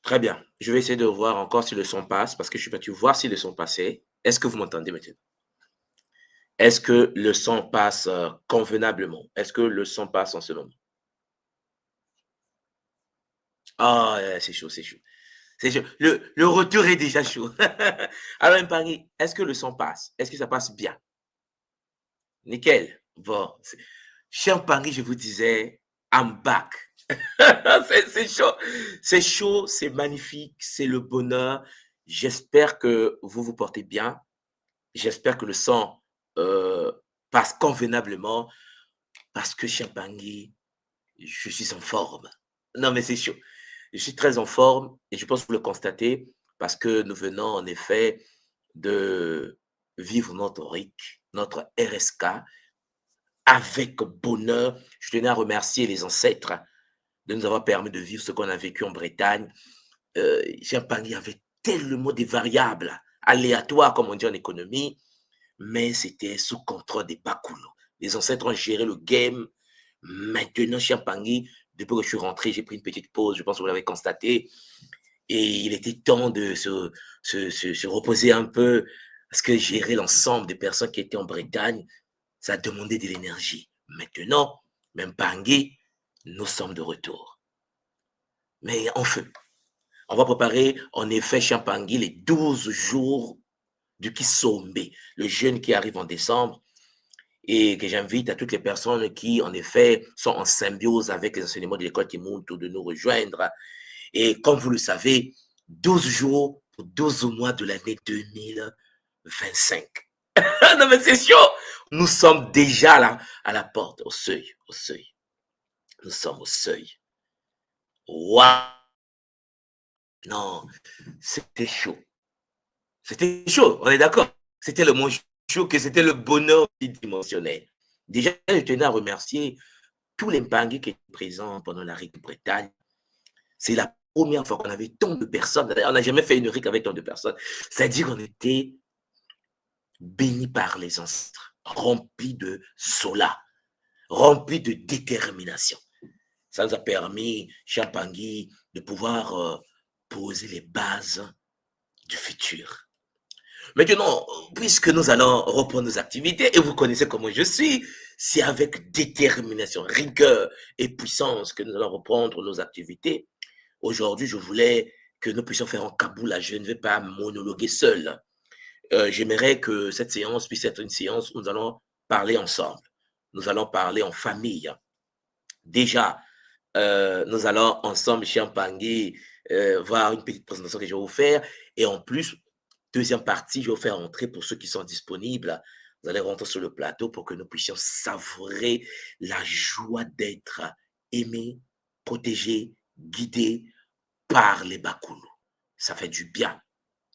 Très bien. Je vais essayer de voir encore si le son passe parce que je suis parti voir si le son passait. Est-ce que vous m'entendez maintenant? Est-ce que le son passe convenablement? Est-ce que le son passe en ce moment? Ah, c'est chaud, c'est chaud. C'est chaud. Le retour est déjà chaud. Alors, Paris, est-ce que le son passe? Est-ce que ça passe bien? Nickel. Bon. Cher Paris, je vous disais, I'm back. C'est chaud. C'est chaud, c'est magnifique, c'est le bonheur. J'espère que vous vous portez bien. J'espère que le sang passe convenablement parce que Champagny, je suis en forme. Non, mais c'est chaud. Je suis très en forme et je pense que vous le constatez parce que nous venons en effet de vivre notre RIC, notre RSK avec bonheur. Je tenais à remercier les ancêtres de nous avoir permis de vivre ce qu'on a vécu en Bretagne. Champagny avait tellement de variables aléatoires, comme on dit en économie, mais c'était sous contrôle des Bakoulo. Les ancêtres ont géré le game. Maintenant, Champagny, depuis que je suis rentré, j'ai pris une petite pause, je pense que vous l'avez constaté, et il était temps de se reposer un peu, parce que gérer l'ensemble des personnes qui étaient en Bretagne, ça demandait de l'énergie. Maintenant, même Pangui, nous sommes de retour. Mais en feu, on va préparer en effet Champangui les 12 jours du Kisombe, le jeûne qui arrive en décembre, et que j'invite à toutes les personnes qui, en effet, sont en symbiose avec les enseignements de l'école Kimuntu de nous rejoindre. Et comme vous le savez, 12 jours pour 12 mois de l'année 2025. Non, mais c'est chaud! Nous sommes déjà là, à la porte, au seuil, au seuil. Nous sommes au seuil. Waouh! Non, c'était chaud. C'était chaud, on est d'accord. C'était le moins chaud que c'était le bonheur dimensionnel. Déjà, je tenais à remercier tous les Mpangui qui étaient présents pendant la RIC Bretagne. C'est la première fois qu'on avait tant de personnes. On n'a jamais fait une RIC avec tant de personnes. C'est-à-dire qu'on était bénis par les ancêtres, remplis de Zola, remplis de détermination. Ça nous a permis, Champangui, de pouvoir poser les bases du futur. Maintenant, puisque nous allons reprendre nos activités, et vous connaissez comment je suis, c'est avec détermination, rigueur et puissance que nous allons reprendre nos activités. Aujourd'hui, je voulais que nous puissions faire en Kaboula. Je ne vais pas monologuer seul. J'aimerais que cette séance puisse être une séance où nous allons parler ensemble. Nous allons parler en famille. Déjà, nous allons ensemble chez Mpangui voir une petite présentation que je vais vous faire. Et en plus, deuxième partie, je vais vous faire entrer pour ceux qui sont disponibles. Vous allez rentrer sur le plateau pour que nous puissions savourer la joie d'être aimé, protégé, guidé par les Bakulu. Ça fait du bien,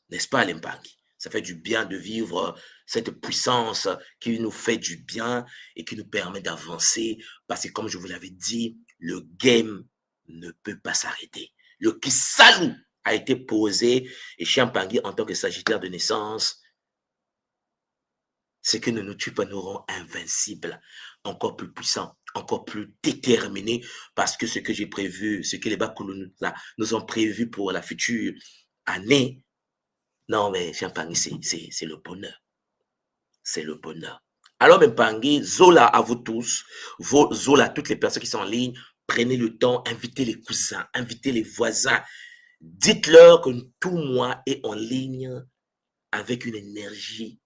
n'est-ce pas, les Mpangi? Ça fait du bien de vivre cette puissance qui nous fait du bien et qui nous permet d'avancer parce que, comme je vous l'avais dit, le game ne peut pas s'arrêter. Le Kisalu a été posé et Champangui, en tant que Sagittaire de naissance, ce qui ne nous tue pas nous rend invincibles, encore plus puissants, encore plus déterminés, parce que ce que j'ai prévu, ce que les Bakulu nous ont prévu pour la future année, non, mais Champagny, c'est le bonheur. C'est le bonheur. Alors, Mpangui, Zola à vous tous, Zola à toutes les personnes qui sont en ligne, prenez le temps, invitez les cousins, invitez les voisins. Dites-leur que tout moi est en ligne avec une énergie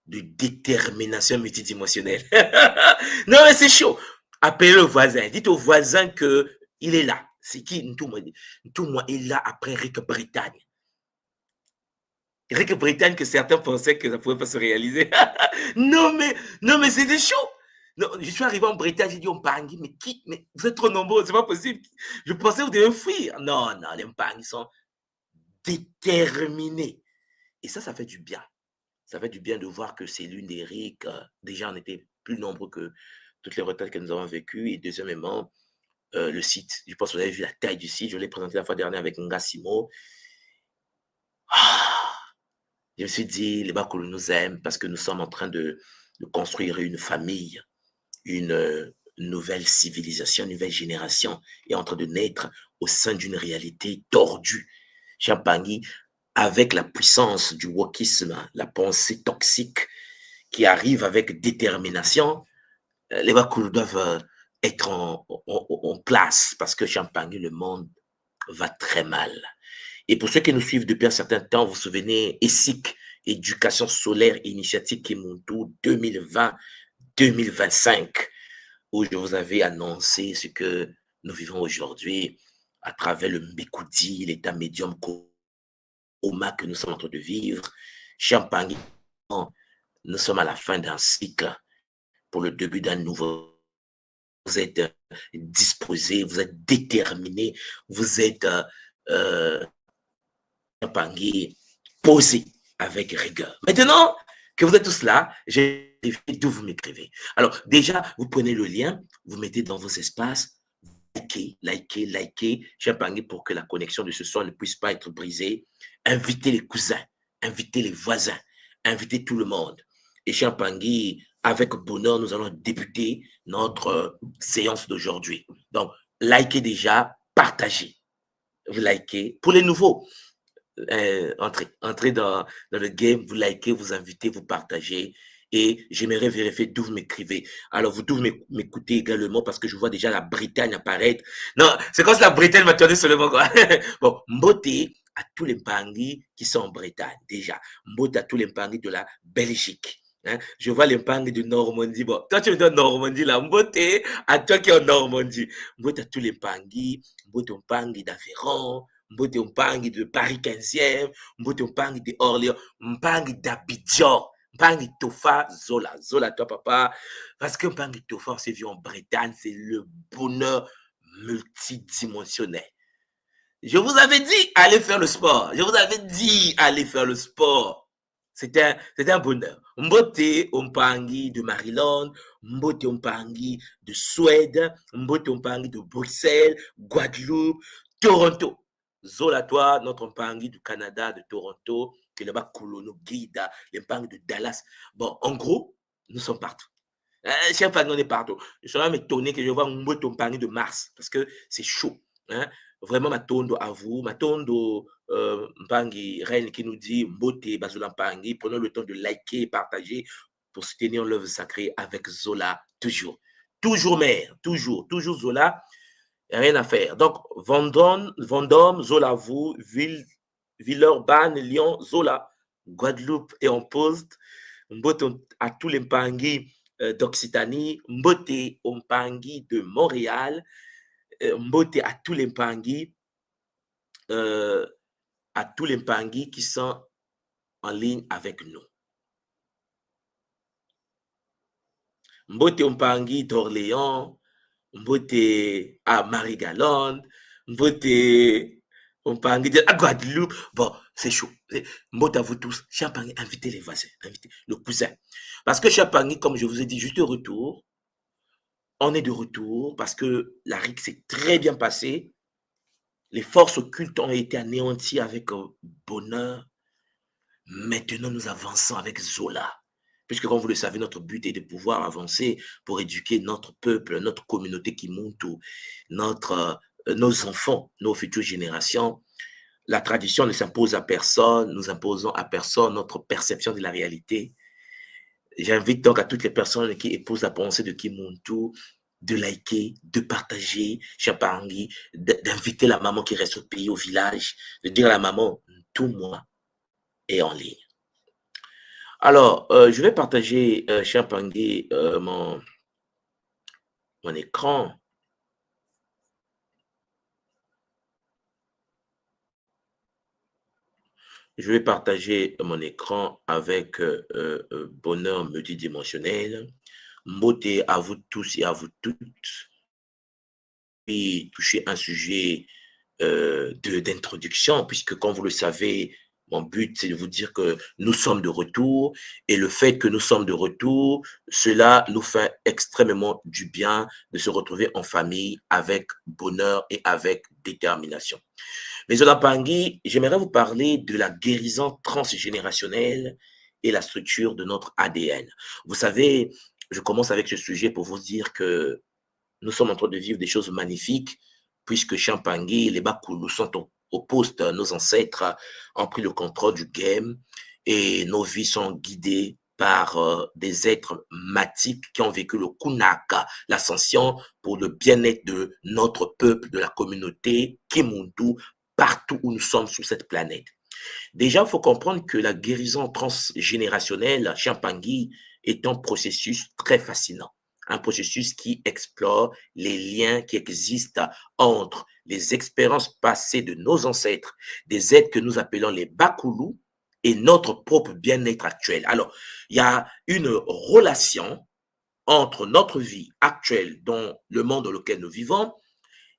de détermination multidimensionnelle. Non, mais c'est chaud. Appelez le voisin. Dites au voisin qu'il est là. C'est qui tout moi est là après Rick Bretagne. Rick Bretagne que certains pensaient que ça ne pouvait pas se réaliser. Non, mais c'était chaud. Non, je suis arrivé en Bretagne, j'ai dit aux Mpangui, mais vous êtes trop nombreux, c'est pas possible. Je pensais que vous devez fuir. Non, les Mpangui sont déterminés. Et ça fait du bien. Ça fait du bien de voir que c'est l'une des RIC. Déjà, on était plus nombreux que toutes les retraites que nous avons vécues. Et deuxièmement, le site. Je pense que vous avez vu la taille du site. Je l'ai présenté la fois dernière avec Ngassimo. Je me suis dit, les Bakulu nous aiment parce que nous sommes en train de construire une famille, une nouvelle civilisation, une nouvelle génération est en train de naître au sein d'une réalité tordue. Champagny, avec la puissance du wokisme, la pensée toxique qui arrive avec détermination, les Wakulu doivent être en place parce que Champagny, le monde va très mal. Et pour ceux qui nous suivent depuis un certain temps, vous vous souvenez, ESIC, Éducation solaire initiative Kimuntu 2020-2025, où je vous avais annoncé ce que nous vivons aujourd'hui à travers le Mbékoudi, l'état médium coma que nous sommes en train de vivre. Champagne, nous sommes à la fin d'un cycle pour le début d'un nouveau. Vous êtes disposé, vous êtes déterminé, vous êtes Champagne posé avec rigueur. Maintenant que vous êtes tous là, j'ai vu d'où vous m'écrivez. Alors, déjà, vous prenez le lien, vous mettez dans vos espaces, likez, Champagne pour que la connexion de ce soir ne puisse pas être brisée. Invitez les cousins, invitez les voisins, invitez tout le monde. Et Champagne, avec bonheur, nous allons débuter notre séance d'aujourd'hui. Donc, likez déjà, partagez. Vous likez. Pour les nouveaux, entrez dans le game, vous likez, vous invitez, vous partagez. Et j'aimerais vérifier d'où vous m'écrivez. Alors, vous devez m'écouter également parce que je vois déjà la Bretagne apparaître. Non, c'est comme si la Bretagne m'attendait seulement, quoi. Bon, Mbote à tous les Mpangui qui sont en Bretagne, déjà. Mbote à tous les Mpangui de la Belgique. Hein? Je vois les Mpangui de Normandie. Bon, toi, tu me donnes Normandie, là. Mbote à toi qui es en Normandie. Mbote à tous les Mpangui. Mbote au Mpangui d'Aveyron. Mbote Mpangi de Paris 15e, Mbote Mpangi de Orléans, Mpangi d'Abidjan, Mpangi Tofa, Zola. Zola, toi, papa. Parce que Mpangi Tofa, on s'est vu en Bretagne, c'est le bonheur multidimensionnel. Je vous avais dit, allez faire le sport. Je vous avais dit, allez faire le sport. C'était un bonheur. Mbote Mpangi de Maryland, Mbote Mpangi de Suède, Mbote Mpangi de Bruxelles, Guadeloupe, Toronto. Zola, toi, notre Mpangi du Canada, de Toronto, qui est là-bas, Colono, Guida, les Mpangi de Dallas. Bon, en gros, nous sommes partout. Chef Mpangi, on est partout. Je suis même étonné que je vois Mbote Mpangi de Mars, parce que c'est chaud. Hein? Vraiment, Matondo à vous. Matondo Mpangi, Reine qui nous dit Mbote, Bazola Mpangi. Prenons le temps de liker et partager pour soutenir l'œuvre sacrée avec Zola, toujours. Toujours mère, toujours Zola. Rien à faire. Donc, Vendôme, Zola, vous, Villeurbanne, Lyon, Zola, Guadeloupe et en poste. Mbote à tous les Mpangi d'Occitanie, Mbote aux Mpangi de Montréal, Mbote à tous les Mpangi, qui sont en ligne avec nous. Mbote aux Mpangi d'Orléans, Mbote à Marie-Galante, Mbote Mpangi à Guadeloupe. Bon, c'est chaud. Mbote à vous tous. Champagne, invitez les voisins, invitez le cousin. Parce que Champagne, comme je vous ai dit, juste de retour, on est de retour parce que la RIC s'est très bien passée. Les forces occultes ont été anéanties avec bonheur. Maintenant, nous avançons avec Zola. Puisque, comme vous le savez, notre but est de pouvoir avancer pour éduquer notre peuple, notre communauté qui monte, nos enfants, nos futures générations. La tradition ne s'impose à personne, nous imposons à personne notre perception de la réalité. J'invite donc à toutes les personnes qui épousent la pensée de Kimuntu de liker, de partager Chapangi, d'inviter la maman qui reste au pays, au village, de dire à la maman, tout moi est en ligne. Alors, je vais partager, Chapangi, mon écran. Je vais partager mon écran avec bonheur multidimensionnel. Mbote à vous tous et à vous toutes. Puis toucher un sujet d'introduction, puisque comme vous le savez, mon but, c'est de vous dire que nous sommes de retour et le fait que nous sommes de retour, cela nous fait extrêmement du bien de se retrouver en famille avec bonheur et avec détermination. Mais Olapangui, j'aimerais vous parler de la guérison transgénérationnelle et la structure de notre ADN. Vous savez, je commence avec ce sujet pour vous dire que nous sommes en train de vivre des choses magnifiques puisque Champangui, les Bakulu sont au poste, nos ancêtres ont pris le contrôle du game et nos vies sont guidées par des êtres matiques qui ont vécu le Kunaka, l'ascension pour le bien-être de notre peuple, de la communauté Kimuntu, partout où nous sommes sur cette planète. Déjà, il faut comprendre que la guérison transgénérationnelle, Champangui, est un processus très fascinant. Un processus qui explore les liens qui existent entre les expériences passées de nos ancêtres, des êtres que nous appelons les Bakulu, et notre propre bien-être actuel. Alors, il y a une relation entre notre vie actuelle dans le monde dans lequel nous vivons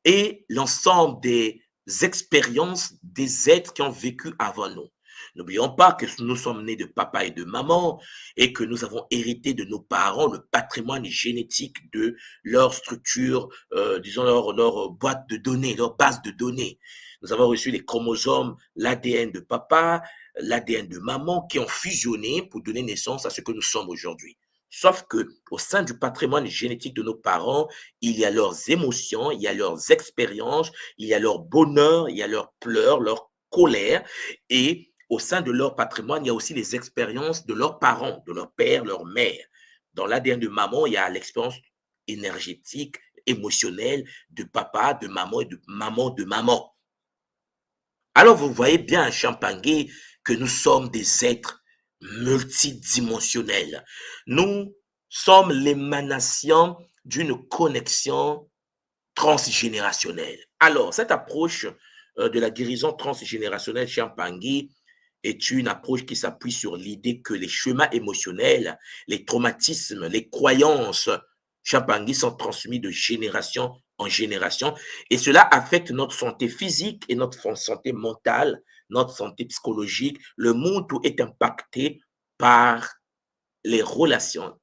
et l'ensemble des expériences des êtres qui ont vécu avant nous. N'oublions pas que nous sommes nés de papa et de maman et que nous avons hérité de nos parents le patrimoine génétique de leur structure, disons leur boîte de données, leur base de données. Nous avons reçu les chromosomes, l'ADN de papa, l'ADN de maman qui ont fusionné pour donner naissance à ce que nous sommes aujourd'hui. Sauf que au sein du patrimoine génétique de nos parents, il y a leurs émotions, il y a leurs expériences, il y a leur bonheur, il y a leurs pleurs, leur colère. Et au sein de leur patrimoine, il y a aussi les expériences de leurs parents, de leur père, leur mère. Dans l'ADN de maman, il y a l'expérience énergétique, émotionnelle de papa, de maman et de maman de maman. Alors vous voyez bien, Champangui, que nous sommes des êtres multidimensionnels. Nous sommes l'émanation d'une connexion transgénérationnelle. Alors, cette approche de la guérison transgénérationnelle Champangui est une approche qui s'appuie sur l'idée que les schémas émotionnels, les traumatismes, les croyances Champangui sont transmis de génération en génération et cela affecte notre santé physique et notre santé mentale, notre santé psychologique. Le monde tout est impacté par les relations,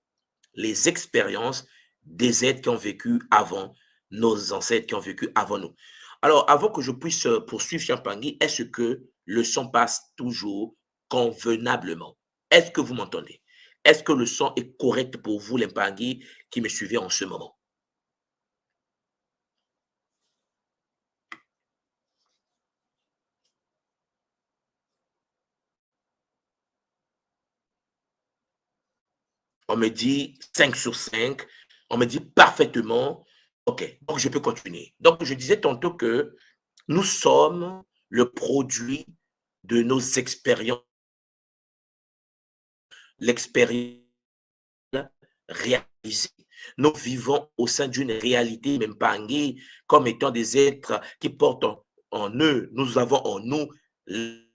les expériences des êtres qui ont vécu avant, nos ancêtres qui ont vécu avant nous. Alors, avant que je puisse poursuivre Champangui, est-ce que le son passe toujours convenablement? Est-ce que vous m'entendez? Est-ce que le son est correct pour vous, les Mpangui, qui me suivez en ce moment? On me dit 5 sur 5. On me dit parfaitement. OK, donc je peux continuer. Donc, je disais tantôt que nous sommes le produit de nos expériences, l'expérience réalisée. Nous vivons au sein d'une réalité, même pas comme étant des êtres qui portent en eux, nous avons en nous les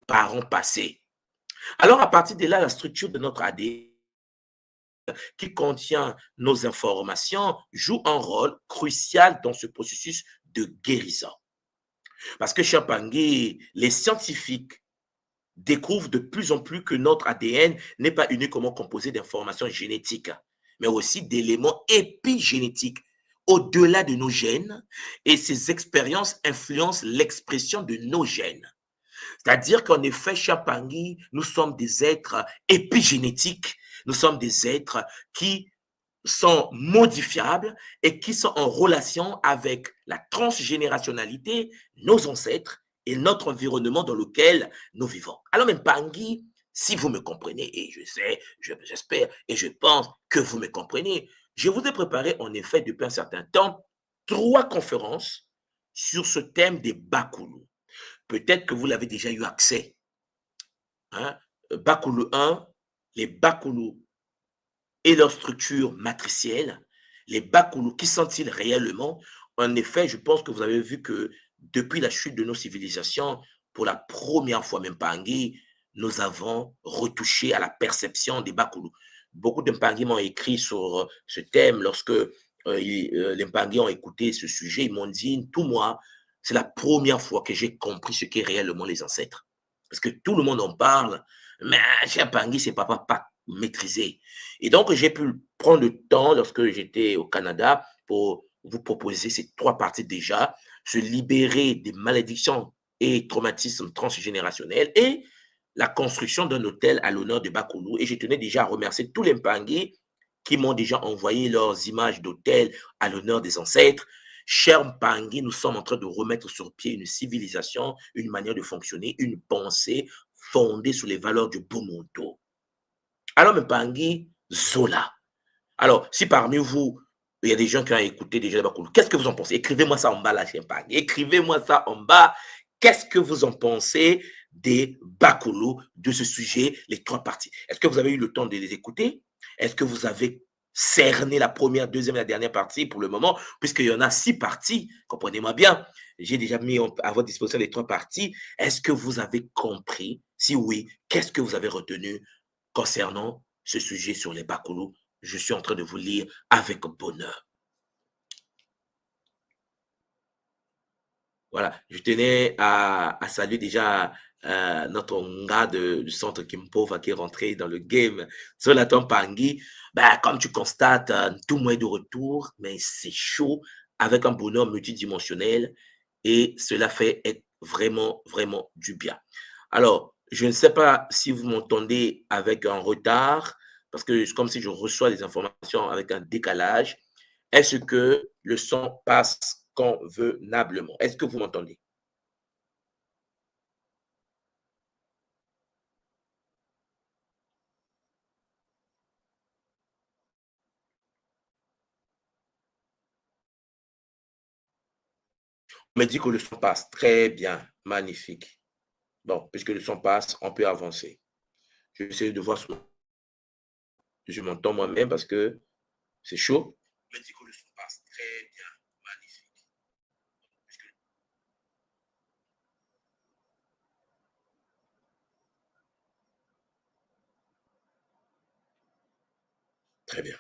parents passés. Alors, à partir de là, la structure de notre ADN qui contient nos informations joue un rôle crucial dans ce processus de guérison. Parce que, cher Pangui, les scientifiques découvrent de plus en plus que notre ADN n'est pas uniquement composé d'informations génétiques, mais aussi d'éléments épigénétiques au-delà de nos gènes, et ces expériences influencent l'expression de nos gènes. C'est-à-dire qu'en effet, Chapangui, nous sommes des êtres épigénétiques, nous sommes des êtres qui sont modifiables et qui sont en relation avec la transgénérationnalité, nos ancêtres et notre environnement dans lequel nous vivons. Alors, même Pangui, si vous me comprenez, et je sais, j'espère et je pense que vous me comprenez, je vous ai préparé en effet depuis un certain temps 3 conférences sur ce thème des Bakulu. Peut-être que vous l'avez déjà eu accès. Hein? Bakulu 1, les Bakulu et leur structure matricielle, les Bakulu, qui sont-ils réellement? En effet, je pense que vous avez vu que depuis la chute de nos civilisations, pour la première fois, même Pangui, nous avons retouché à la perception des Bakulu. Beaucoup de Mpangui m'ont écrit sur ce thème lorsque les Mpangui ont écouté ce sujet. Ils m'ont dit, tout moi, c'est la première fois que j'ai compris ce qu'est réellement les ancêtres. Parce que tout le monde en parle, mais chez Mpangui, c'est pas maîtrisé. Et donc, j'ai pu prendre le temps, lorsque j'étais au Canada, pour vous proposer ces 3 parties déjà, se libérer des malédictions et traumatismes transgénérationnels et la construction d'un hôtel à l'honneur de Bakulu. Et je tenais déjà à remercier tous les Mpangui qui m'ont déjà envoyé leurs images d'hôtels à l'honneur des ancêtres. Cher Mpangi, nous sommes en train de remettre sur pied une civilisation, une manière de fonctionner, une pensée fondée sur les valeurs du Bumuntu. Alors, Mpangi, Zola. Alors, si parmi vous, il y a des gens qui ont écouté déjà Bakulu, qu'est-ce que vous en pensez? Écrivez-moi ça en bas, là, Mpangi. Écrivez-moi ça en bas. Qu'est-ce que vous en pensez des Bakulu, de ce sujet, les trois parties? Est-ce que vous avez eu le temps de les écouter? Est-ce que vous avez cerné la première, deuxième et la dernière partie pour le moment, puisqu'il y en a 6 parties, comprenez-moi bien. J'ai déjà mis à votre disposition les 3 parties. Est-ce que vous avez compris? Si oui, qu'est-ce que vous avez retenu concernant ce sujet sur les Bakulu? Je suis en train de vous lire avec bonheur. Voilà, je tenais à saluer déjà notre gars du centre Kimpova qui est rentré dans le game, Jonathan Pangui. Ben, comme tu constates, tout le monde est de retour, mais c'est chaud avec un bonheur multidimensionnel et cela fait vraiment, vraiment du bien. Alors, je ne sais pas si vous m'entendez avec un retard, parce que c'est comme si je reçois des informations avec un décalage. Est-ce que le son passe convenablement? Est-ce que vous m'entendez? On me dit que le son passe. Très bien, magnifique. Bon, puisque le son passe, on peut avancer. Je vais essayer de voir si je m'entends moi-même parce que c'est chaud. On me dit que le son passe. Très bien, magnifique. Très bien.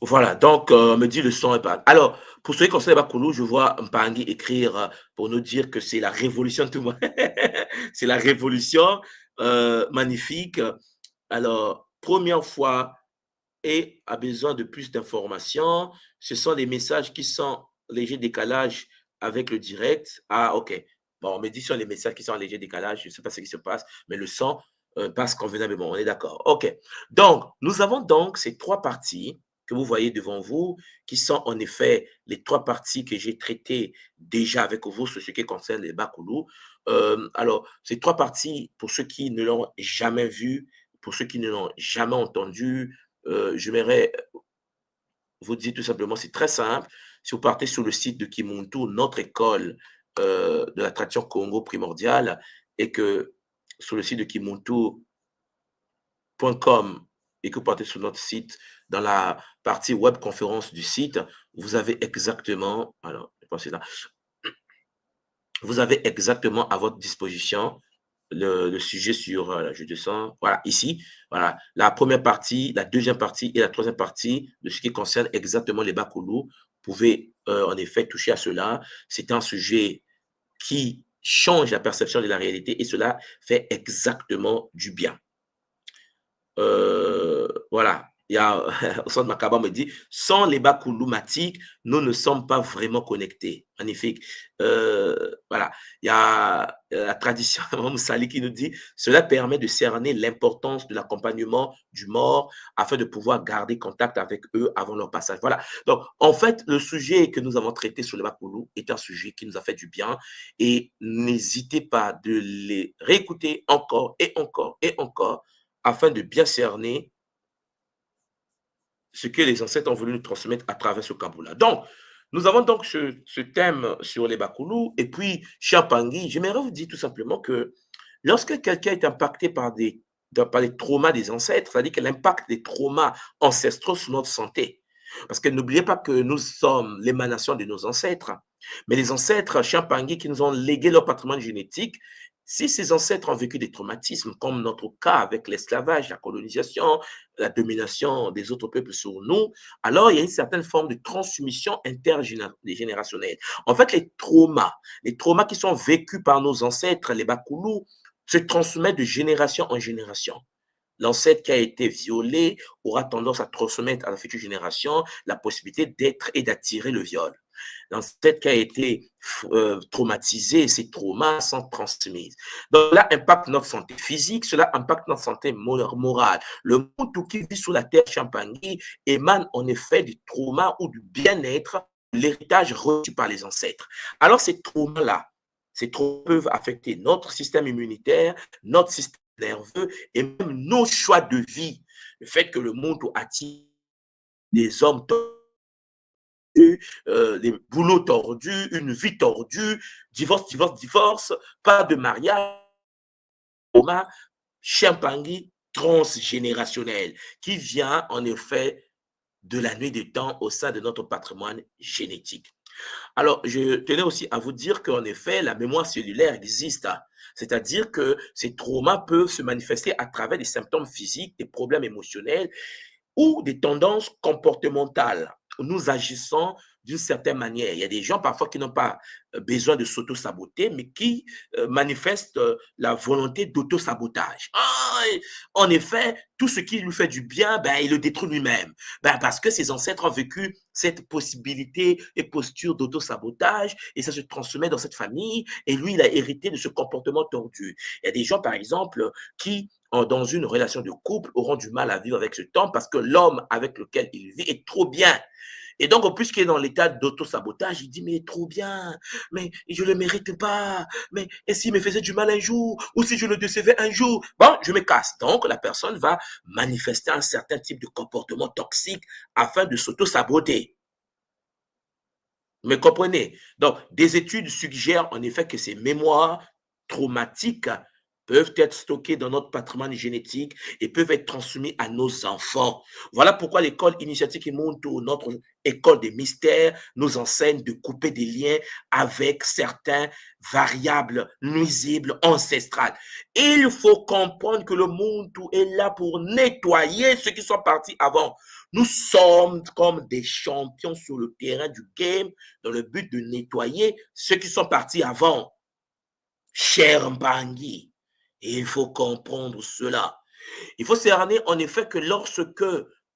Voilà, donc on me dit le son est pas. Alors, pour ceux qui concernent Bakulu, je vois Mpangi écrire pour nous dire que c'est la révolution de tout le monde. C'est la révolution magnifique. Alors, première fois et a besoin de plus d'informations. Ce sont des messages qui sont léger décalage avec le direct. Ah, ok. Bon, on me dit sur les messages qui sont en léger décalage, je ne sais pas ce qui se passe, mais le son passe convenablement. On est d'accord. Ok. Donc, nous avons donc ces 3 parties que vous voyez devant vous, qui sont en effet les 3 parties que j'ai traitées déjà avec vous sur ce qui concerne les Bakulu. Alors, ces 3 parties, pour ceux qui ne l'ont jamais vu, pour ceux qui ne l'ont jamais entendu, j'aimerais vous dire tout simplement, c'est très simple. Si vous partez sur le site de Kimuntu, notre école de la tradition Congo primordiale, et que sur le site de Kimuntu.com et que vous partez sur notre site, dans la partie web conférence du site, vous avez exactement, alors, je pense que c'est là, vous avez exactement à votre disposition le sujet sur, je descends, voilà, ici, voilà, la première partie, la deuxième partie et la troisième partie de ce qui concerne exactement les Bakulu. Vous pouvez en effet toucher à cela. C'est un sujet qui change la perception de la réalité et cela fait exactement du bien. Voilà. Il y a Osman Makaba me dit, sans les Bakouloumatiques, nous ne sommes pas vraiment connectés. Magnifique. Voilà. Il y a la tradition Moussali qui nous dit, cela permet de cerner l'importance de l'accompagnement du mort afin de pouvoir garder contact avec eux avant leur passage. Voilà. Donc, en fait, le sujet que nous avons traité sur les Bakoulou est un sujet qui nous a fait du bien et n'hésitez pas de les réécouter encore et encore et encore afin de bien cerner ce que les ancêtres ont voulu nous transmettre à travers ce Kabula. Donc, nous avons donc ce thème sur les Bakoulou. Et puis, Champangui, j'aimerais vous dire tout simplement que lorsque quelqu'un est impacté par les traumas des ancêtres, c'est-à-dire que l'impact des traumas ancestraux sur notre santé, parce que n'oubliez pas que nous sommes l'émanation de nos ancêtres, mais les ancêtres Champangui qui nous ont légué leur patrimoine génétique, si ces ancêtres ont vécu des traumatismes, comme notre cas avec l'esclavage, la colonisation, la domination des autres peuples sur nous, alors il y a une certaine forme de transmission intergénérationnelle. En fait, les traumas qui sont vécus par nos ancêtres, les Bakoulous, se transmettent de génération en génération. L'ancêtre qui a été violé aura tendance à transmettre à la future génération la possibilité d'être et d'attirer le viol. L'ancêtre qui a été traumatisé, ces traumas sont transmis. Donc, cela impacte notre santé physique, cela impacte notre santé morale. Le monde qui vit sur la terre Champagny émane en effet du trauma ou du bien-être l'héritage reçu par les ancêtres. Alors, ces traumas-là, ces traumas peuvent affecter notre système immunitaire, notre système nerveux et même nos choix de vie. Le fait que le monde attire des hommes des boulots tordus, une vie tordue, divorce, divorce, divorce, pas de mariage, trauma, Chimpangui transgénérationnel, qui vient en effet de la nuit des temps au sein de notre patrimoine génétique. Alors, je tenais aussi à vous dire qu'en effet, la mémoire cellulaire existe. C'est-à-dire que ces traumas peuvent se manifester à travers des symptômes physiques, des problèmes émotionnels ou des tendances comportementales. Nous agissons d'une certaine manière. Il y a des gens parfois qui n'ont pas besoin de s'auto-saboter, mais qui manifestent la volonté d'auto-sabotage. En effet, tout ce qui lui fait du bien, ben, il le détruit lui-même. Ben, parce que ses ancêtres ont vécu cette possibilité et posture d'auto-sabotage, et ça se transmet dans cette famille, et lui, il a hérité de ce comportement tordu. Il y a des gens, par exemple, qui dans une relation de couple auront du mal à vivre avec ce temps parce que l'homme avec lequel il vit est trop bien. Et donc, puisqu'il est dans l'état d'auto-sabotage, il dit, mais trop bien, mais je ne le mérite pas, mais et s'il me faisait du mal un jour, ou si je le décevais un jour, bon, je me casse. Donc, la personne va manifester un certain type de comportement toxique afin de s'auto-saboter. Vous me comprenez? Donc, des études suggèrent en effet que ces mémoires traumatiques peuvent être stockées dans notre patrimoine génétique et peuvent être transmis à nos enfants. Voilà pourquoi l'école initiatique Imuntu, notre école des mystères, nous enseigne de couper des liens avec certains variables nuisibles ancestrales. Il faut comprendre que le Muntu est là pour nettoyer ceux qui sont partis avant. Nous sommes comme des champions sur le terrain du game dans le but de nettoyer ceux qui sont partis avant. Cher Mbangi, il faut comprendre cela. Il faut cerner en effet que lorsque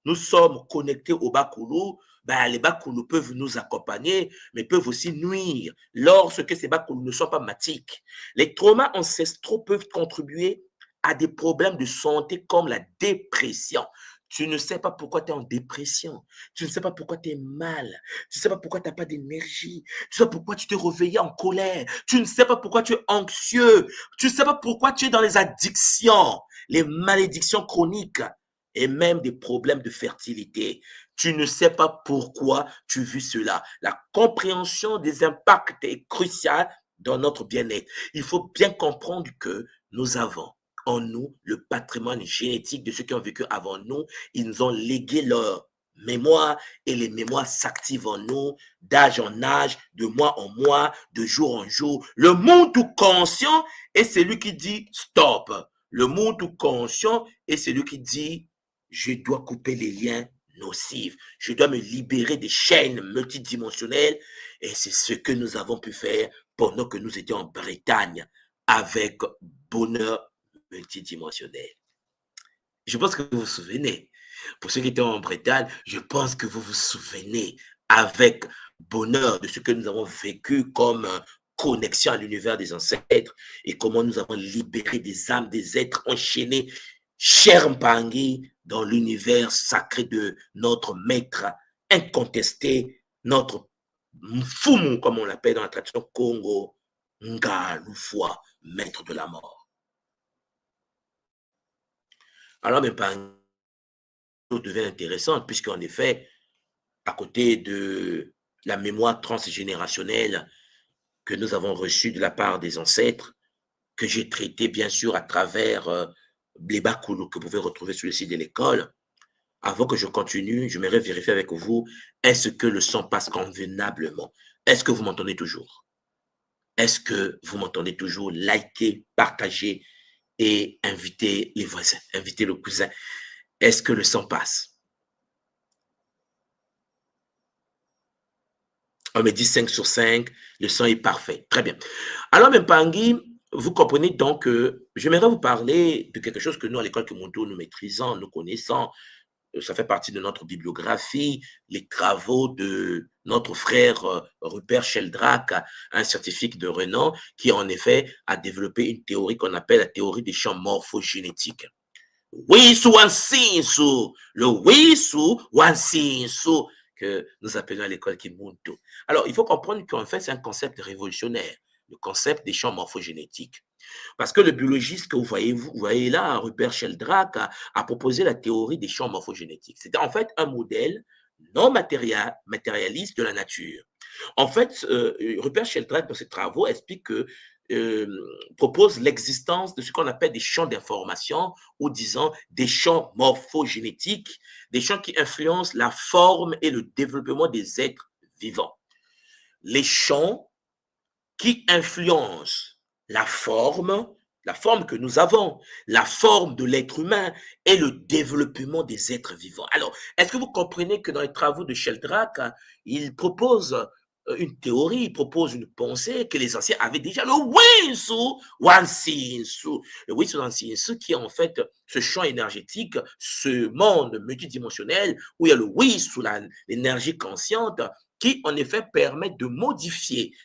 nous sommes connectés au Bakulu, ben, les Bakulu peuvent nous accompagner, mais peuvent aussi nuire lorsque ces Bakulu ne sont pas matiques. Les traumas ancestraux peuvent contribuer à des problèmes de santé comme la dépression. Tu ne sais pas pourquoi tu es en dépression. Tu ne sais pas pourquoi tu es mal. Tu ne sais pas pourquoi tu n'as pas d'énergie. Tu ne sais pas pourquoi tu t'es réveillé en colère. Tu ne sais pas pourquoi tu es anxieux. Tu ne sais pas pourquoi tu es dans les addictions, les malédictions chroniques et même des problèmes de fertilité. Tu ne sais pas pourquoi tu vis cela. La compréhension des impacts est cruciale dans notre bien-être. Il faut bien comprendre que nous avons en nous le patrimoine génétique de ceux qui ont vécu avant nous. Ils nous ont légué leur mémoire et les mémoires s'activent en nous d'âge en âge, de mois en mois, de jour en jour. Le monde tout conscient est celui qui dit stop. Le monde tout conscient est celui qui dit je dois couper les liens nocifs. Je dois me libérer des chaînes multidimensionnelles et c'est ce que nous avons pu faire pendant que nous étions en Bretagne avec bonheur multidimensionnel. Je pense que vous vous souvenez. Pour ceux qui étaient en Bretagne, je pense que vous vous souvenez avec bonheur de ce que nous avons vécu comme connexion à l'univers des ancêtres et comment nous avons libéré des âmes, des êtres enchaînés, cher Mpangi, dans l'univers sacré de notre maître incontesté, notre Mfumu, comme on l'appelle dans la tradition Congo, Ngalufwa, maître de la mort. Alors, Mpangi devient intéressante puisqu'en effet, à côté de la mémoire transgénérationnelle que nous avons reçue de la part des ancêtres, que j'ai traité bien sûr à travers les Bakulu que vous pouvez retrouver sur le site de l'école, avant que je continue, je m'aimerais vérifier avec vous, est-ce que le son passe convenablement? Est-ce que vous m'entendez toujours? Est-ce que vous m'entendez toujours? Likez, partagez et invitez les voisins, invitez le cousin. Est-ce que le son passe? On me dit 5 sur 5, le son est parfait. Très bien. Alors, Mpangi, vous comprenez donc que j'aimerais vous parler de quelque chose que nous, à l'école Kimuntu, nous maîtrisons, nous connaissons. Ça fait partie de notre bibliographie, les travaux de notre frère Rupert Sheldrake, un scientifique de renom, qui en effet a développé une théorie qu'on appelle la théorie des champs morphogénétiques. Wisu Wansinsu, le Wisu Wansinsu. que nous appelons à l'école Kimuntu. Alors, il faut comprendre qu'en fait, c'est un concept révolutionnaire, le concept des champs morphogénétiques. Parce que le biologiste que vous voyez là, Rupert Sheldrake, a proposé la théorie des champs morphogénétiques. C'était en fait un modèle non matérialiste de la nature. En fait, Rupert Sheldrake, dans ses travaux, explique que propose l'existence de ce qu'on appelle des champs d'information ou disons des champs morphogénétiques, des champs qui influencent la forme et le développement des êtres vivants. Les champs qui influencent la forme que nous avons, la forme de l'être humain et le développement des êtres vivants. Alors, est-ce que vous comprenez que dans les travaux de Sheldrake, il propose une théorie, il propose une pensée que les anciens avaient déjà, le Winsu Wansinsu. Le Winsu Wansinsu qui est en fait ce champ énergétique, ce monde multidimensionnel où il y a le Winsu, l'énergie consciente, qui en effet permet de modifier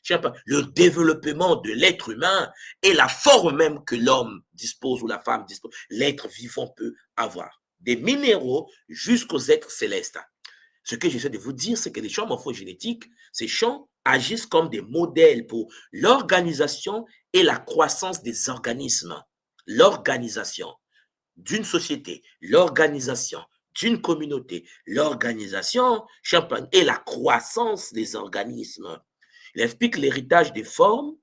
le développement de l'être humain et la forme même que l'homme dispose ou la femme dispose, l'être vivant peut avoir. Des minéraux jusqu'aux êtres célestes. Ce que j'essaie de vous dire, c'est que les champs morphogénétiques, ces champs agissent comme des modèles pour l'organisation et la croissance des organismes. L'organisation d'une société, l'organisation d'une communauté, l'organisation champagne et la croissance des organismes. Il explique l'héritage des formes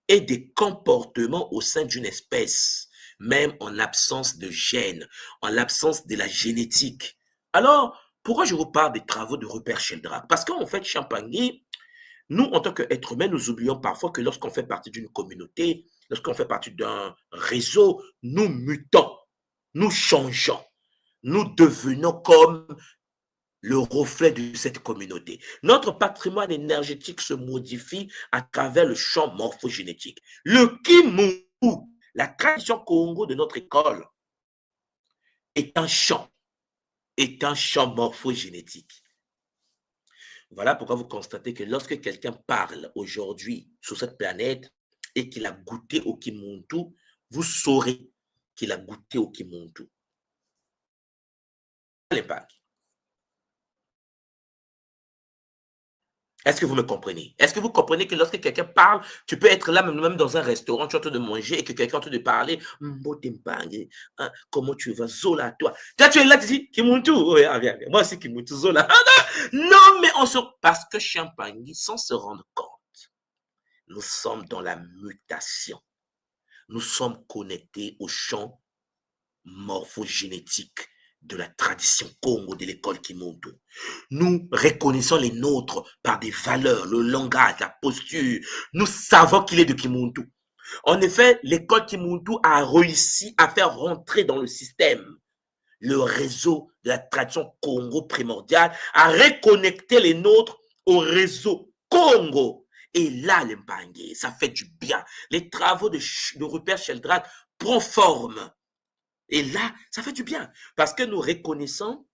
et des comportements au sein d'une espèce, même en l'absence de gènes, en l'absence de la génétique. Alors, pourquoi je vous parle des travaux de Rupert Sheldrake? Parce qu'en fait, Champagne, nous, en tant qu'êtres humains, nous oublions parfois que lorsqu'on fait partie d'une communauté, lorsqu'on fait partie d'un réseau, nous mutons, nous changeons, nous devenons comme le reflet de cette communauté. Notre patrimoine énergétique se modifie à travers le champ morphogénétique. Le Kimu, la tradition Congo de notre école, est un champ morphogénétique. Voilà pourquoi vous constatez que lorsque quelqu'un parle aujourd'hui sur cette planète et qu'il a goûté au Kimuntu, vous saurez qu'il a goûté au Kimuntu. L'impact. Est-ce que vous me comprenez? Est-ce que vous comprenez que lorsque quelqu'un parle, tu peux être là même dans un restaurant, tu es en train de manger et que quelqu'un est en train de parler, hein, comment tu vas, Zola, toi. Toi, tu es là, tu dis, Kimuntu, oh, viens, viens. Moi aussi, Kimuntu, Zola. Non, mais on se... Parce que Champagne, sans se rendre compte, nous sommes dans la mutation. Nous sommes connectés au champ morphogénétique de la tradition Congo de l'école Kimuntu. Nous reconnaissons les nôtres par des valeurs, le langage, la posture. Nous savons qu'il est de Kimuntu. En effet, l'école Kimuntu a réussi à faire rentrer dans le système le réseau de la tradition Congo primordiale, à reconnecter les nôtres au réseau Congo. Et là, l'Embangé, ça fait du bien. Les travaux de Rupert Sheldrake prennent forme. Et là, ça fait du bien. Parce que nous reconnaissons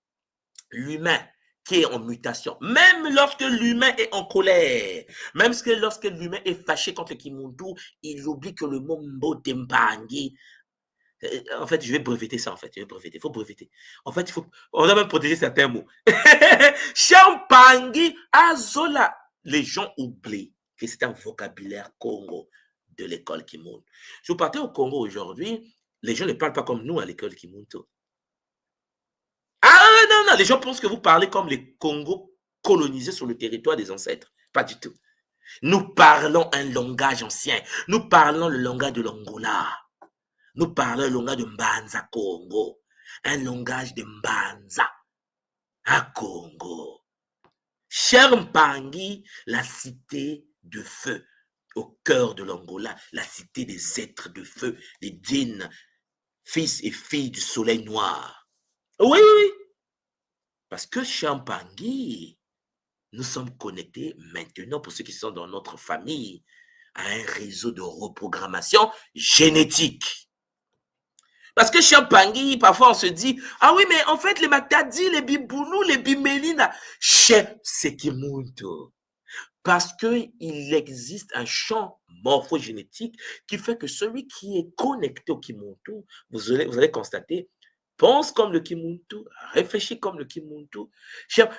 l'humain qui est en mutation. Même lorsque l'humain est en colère, même lorsque l'humain est fâché contre le Kimuntu, il oublie que le mot Mbotembangé, en fait, je vais breveter ça, en fait. Je vais breveter. Il faut breveter. En fait, on doit même protéger certains mots. Champangui, Azola. Les gens oublient que c'est un vocabulaire Congo de l'école Kimuntu. Si vous partez au Congo aujourd'hui, les gens ne parlent pas comme nous à l'école Kimuntu. Ah non, non, les gens pensent que vous parlez comme les Congos colonisés sur le territoire des ancêtres. Pas du tout. Nous parlons un langage ancien. Nous parlons le langage de l'Angola. Nous parlons le langage de Mbanza Congo. Un langage de Mbanza à Congo. Chermpangi, la cité de feu, au cœur de l'Angola, la cité des êtres de feu, des djinns, fils et filles du soleil noir. Oui, oui, oui. Parce que Champangui, nous sommes connectés maintenant, pour ceux qui sont dans notre famille, à un réseau de reprogrammation génétique. Parce que Champangui, parfois on se dit, ah oui, mais en fait, les Matadi, les Biboulou, les Bimélina, chef, c'est Kimuntu. Parce qu'il existe un champ morphogénétique qui fait que celui qui est connecté au Kimuntu, vous allez constater, pense comme le Kimuntu, réfléchis comme le Kimuntu,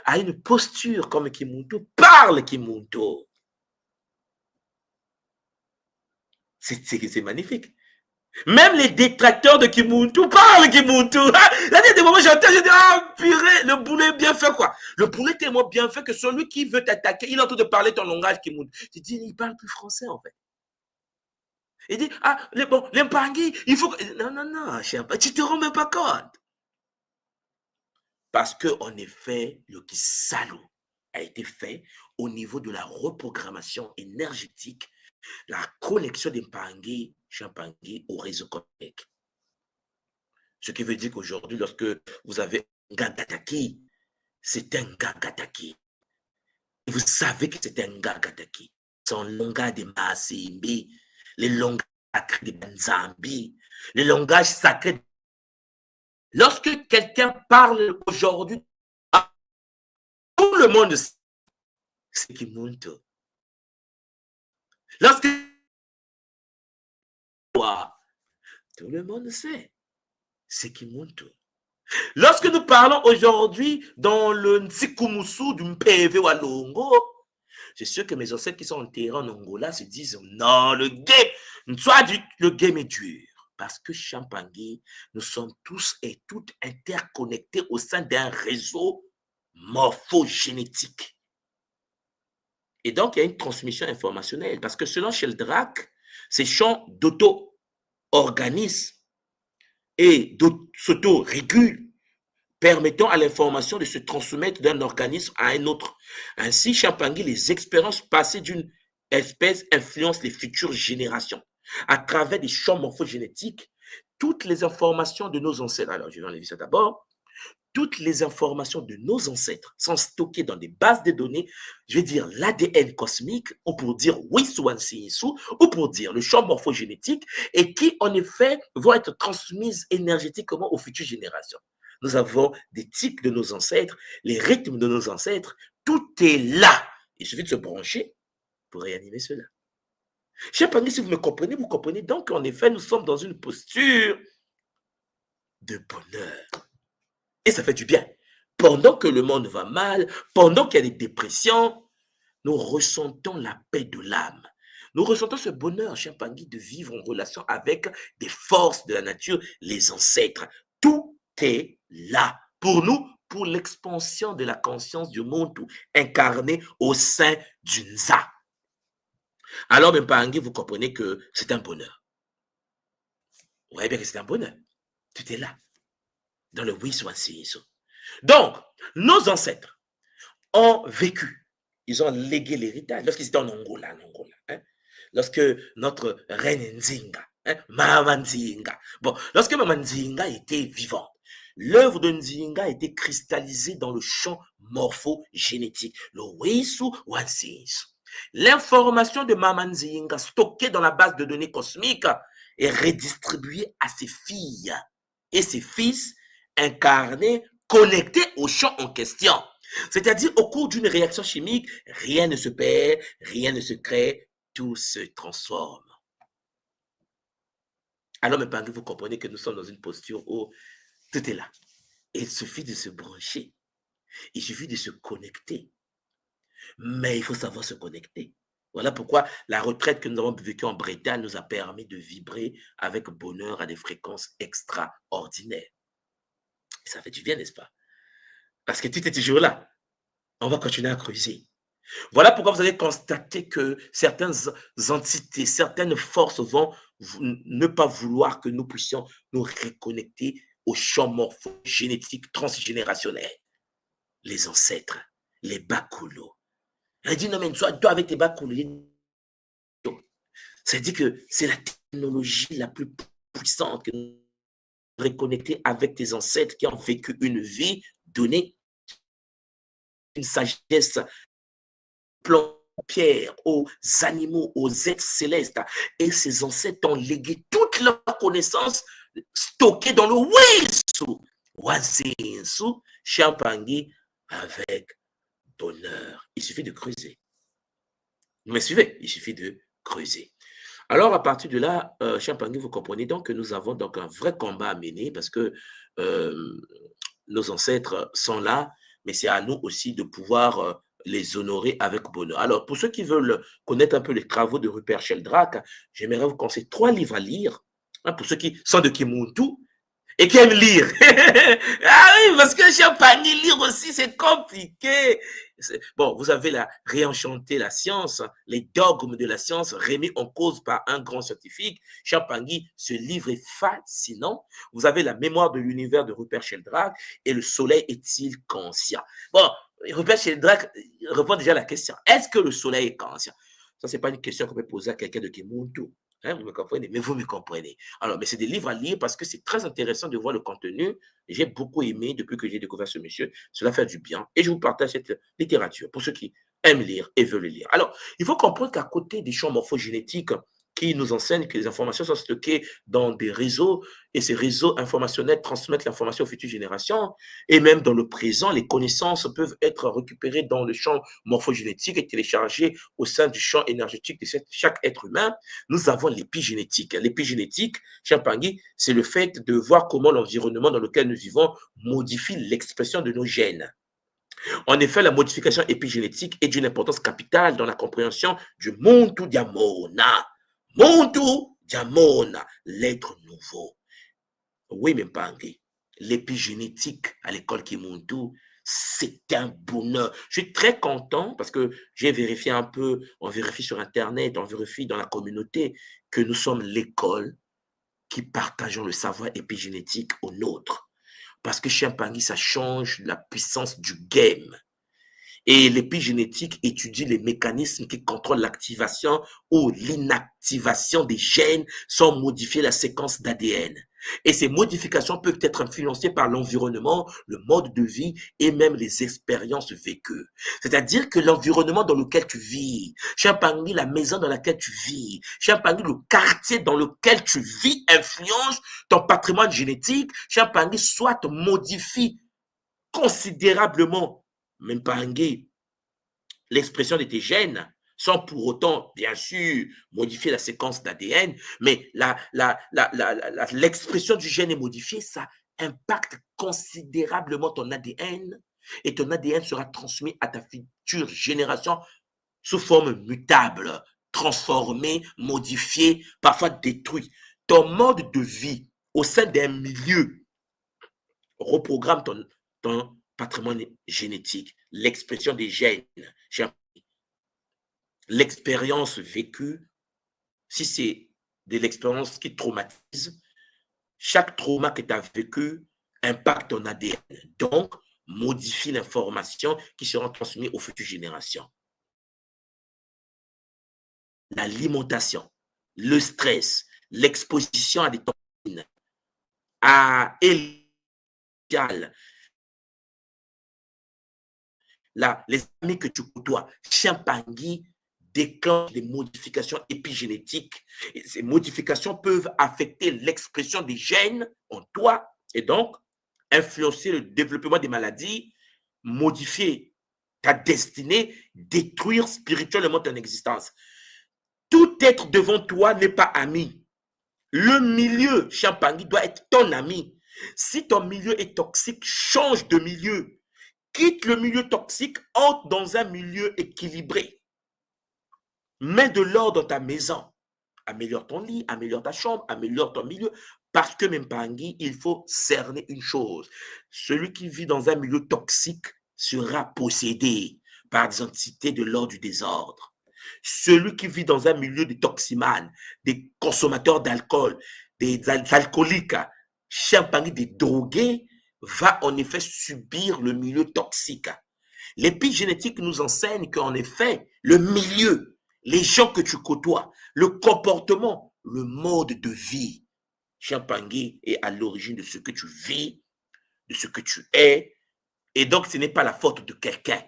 a une posture comme le Kimuntu, parle Kimuntu. C'est magnifique. Même les détracteurs de Kimuntu parlent Kimuntu. Il y a des moments où j'entends, je dis, ah, purée, le boulet est bien fait, quoi. Le boulet est tellement bien fait que celui qui veut t'attaquer, il est en train de parler ton langage Kimuntu. Je dis, il parle plus français, en fait. Il dit, ah, les Mpangui, il faut que... Non, non, non, tu te rends même pas compte. Parce que, en effet, le Kisalo a été fait au niveau de la reprogrammation énergétique, la connexion des Mpangui, Champangui au réseau connect. Ce qui veut dire qu'aujourd'hui, lorsque vous avez un Gagataki, c'est un Gagataki. Vous savez que c'est un Gagataki. Son langage de Maasimbi, les langages sacrés de Banzambi, les langages sacrés. Lorsque quelqu'un parle aujourd'hui, tout le monde sait ce qui monte. Lorsque tout le monde sait ce qui monte. Lorsque nous parlons aujourd'hui dans le Nsikumusu du PV Walongo, c'est sûr que mes ancêtres qui sont enterrés en Angola se disent non, le game est dur. Parce que Champangui, nous sommes tous et toutes interconnectés au sein d'un réseau morphogénétique. Et donc, il y a une transmission informationnelle. Parce que selon Sheldrake, ces champs d'auto-organisent et s'auto-régulent, permettant à l'information de se transmettre d'un organisme à un autre. Ainsi, Champangui, les expériences passées d'une espèce influencent les futures générations. À travers des champs morphogénétiques, toutes les informations de nos ancêtres, alors je vais enlever ça d'abord, toutes les informations de nos ancêtres sont stockées dans des bases de données, je vais dire l'ADN cosmique, ou pour dire Wiswansisu, ou pour dire le champ morphogénétique, et qui en effet vont être transmises énergétiquement aux futures générations. Nous avons des tics de nos ancêtres, les rythmes de nos ancêtres, tout est là. Il suffit de se brancher pour réanimer cela. Je ne sais pas si vous me comprenez, vous comprenez. Donc, en effet, nous sommes dans une posture de bonheur. Et ça fait du bien. Pendant que le monde va mal, pendant qu'il y a des dépressions, nous ressentons la paix de l'âme. Nous ressentons ce bonheur, Champangui, de vivre en relation avec des forces de la nature, les ancêtres. Tout est là pour nous, pour l'expansion de la conscience du monde incarné au sein du Nza. Alors, Mpangui, vous comprenez que c'est un bonheur. Vous voyez bien que c'est un bonheur. Tout est là, dans le Wiswansiso. Donc, nos ancêtres ont vécu, ils ont légué l'héritage lorsqu'ils étaient en Angola. Hein? Lorsque notre reine Nzinga, hein? Mama Nzinga, bon, lorsque Mama Nzinga était vivante, l'œuvre de Nzinga était cristallisée dans le champ morphogénétique, le Wisu Wansisu. L'information de Mama Nzinga stockée dans la base de données cosmique est redistribuée à ses filles et ses fils incarnés, connectés au champ en question. C'est-à-dire, au cours d'une réaction chimique, rien ne se perd, rien ne se crée, tout se transforme. Alors, maintenant, vous comprenez que nous sommes dans une posture où tout est là. Et il suffit de se brancher. Il suffit de se connecter. Mais il faut savoir se connecter. Voilà pourquoi la retraite que nous avons vécue en Bretagne nous a permis de vibrer avec bonheur à des fréquences extraordinaires. Et ça fait du bien, n'est-ce pas? Parce que tout est toujours là. On va continuer à creuser. Voilà pourquoi vous allez constater que certaines entités, certaines forces vont ne pas vouloir que nous puissions nous reconnecter au champ morphogénétique transgénérationnel. Les ancêtres, les Bakulo. Elle dit non, mais toi avec tes Bakulo. C'est-à-dire que c'est la technologie la plus puissante que nous reconnecter avec tes ancêtres qui ont vécu une vie donnée, une sagesse, plan pierre, aux animaux, aux êtres célestes. Et ces ancêtres ont légué toute leur connaissance stockée dans le Wisu, Wazinsu, Champangui, avec bonheur. Il suffit de creuser. Vous me suivez? Il suffit de creuser. Alors, à partir de là, Champagny, vous comprenez donc que nous avons donc un vrai combat à mener parce que nos ancêtres sont là, mais c'est à nous aussi de pouvoir les honorer avec bonheur. Alors, pour ceux qui veulent connaître un peu les travaux de Rupert Sheldrake, j'aimerais vous conseiller 3 livres à lire. Hein, pour ceux qui sont de Kimuntu, et qui aime lire. Ah oui, parce que Champagne, lire aussi, c'est compliqué. Bon, vous avez la réenchanter la science, les dogmes de la science remis en cause par un grand scientifique. Champagne, ce livre est fascinant. Vous avez la mémoire de l'univers de Rupert Sheldrake et le soleil est-il conscient? Bon, Rupert Sheldrake répond déjà à la question. Est-ce que le soleil est conscient? Ça, c'est pas une question qu'on peut poser à quelqu'un de Kimuntu. Hein, vous me comprenez? Mais vous me comprenez. Alors, mais c'est des livres à lire parce que c'est très intéressant de voir le contenu. J'ai beaucoup aimé depuis que j'ai découvert ce monsieur. Cela fait du bien. Et je vous partage cette littérature pour ceux qui aiment lire et veulent lire. Alors, il faut comprendre qu'à côté des champs morphogénétiques qui nous enseignent que les informations sont stockées dans des réseaux et ces réseaux informationnels transmettent l'information aux futures générations et même dans le présent, les connaissances peuvent être récupérées dans le champ morphogénétique et téléchargées au sein du champ énergétique de chaque être humain. Nous avons l'épigénétique. L'épigénétique, Champagny, c'est le fait de voir comment l'environnement dans lequel nous vivons modifie l'expression de nos gènes. En effet, la modification épigénétique est d'une importance capitale dans la compréhension du Muntu Diamona. Muntu Diamona, l'être nouveau. Oui, mais Mpangé, l'épigénétique à l'école Kimuntu, c'est un bonheur. Je suis très content parce que j'ai vérifié un peu, on vérifie sur Internet, on vérifie dans la communauté que nous sommes l'école qui partageons le savoir épigénétique au nôtre. Parce que chez Mpangui, ça change la puissance du game. Et l'épigénétique étudie les mécanismes qui contrôlent l'activation ou l'inactivation des gènes sans modifier la séquence d'ADN. Et ces modifications peuvent être influencées par l'environnement, le mode de vie et même les expériences vécues. C'est-à-dire que l'environnement dans lequel tu vis, Champagny, la maison dans laquelle tu vis, Champagny, le quartier dans lequel tu vis influence ton patrimoine génétique. Champagny soit modifie considérablement même pas l'expression de tes gènes, sans pour autant, bien sûr, modifier la séquence d'ADN, mais l'expression du gène est modifiée, ça impacte considérablement ton ADN et ton ADN sera transmis à ta future génération sous forme mutable, transformé, modifié, parfois détruit. Ton mode de vie au sein d'un milieu reprogramme ton patrimoine génétique, l'expression des gènes, l'expérience vécue, si c'est de l'expérience qui traumatise, chaque trauma que tu as vécu impacte ton ADN, donc modifie l'information qui sera transmise aux futures générations. L'alimentation, le stress, l'exposition à des toxines, à les amis que tu côtoies, Champagny déclenche des modifications épigénétiques. Et ces modifications peuvent affecter l'expression des gènes en toi et donc influencer le développement des maladies, modifier ta destinée, détruire spirituellement ton existence. Tout être devant toi n'est pas ami. Le milieu, Champagny, doit être ton ami. Si ton milieu est toxique, change de milieu. Quitte le milieu toxique, entre dans un milieu équilibré. Mets de l'ordre dans ta maison. Améliore ton lit, améliore ta chambre, améliore ton milieu. Parce que même Pangui, il faut cerner une chose. Celui qui vit dans un milieu toxique sera possédé par des entités de l'ordre du désordre. Celui qui vit dans un milieu de toximanes, des consommateurs d'alcool, des alcooliques, Champagny, des drogués, va en effet subir le milieu toxique. L'épigénétique nous enseigne qu'en effet, le milieu, les gens que tu côtoies, le comportement, le mode de vie, Champagny est à l'origine de ce que tu vis, de ce que tu es, et donc ce n'est pas la faute de quelqu'un.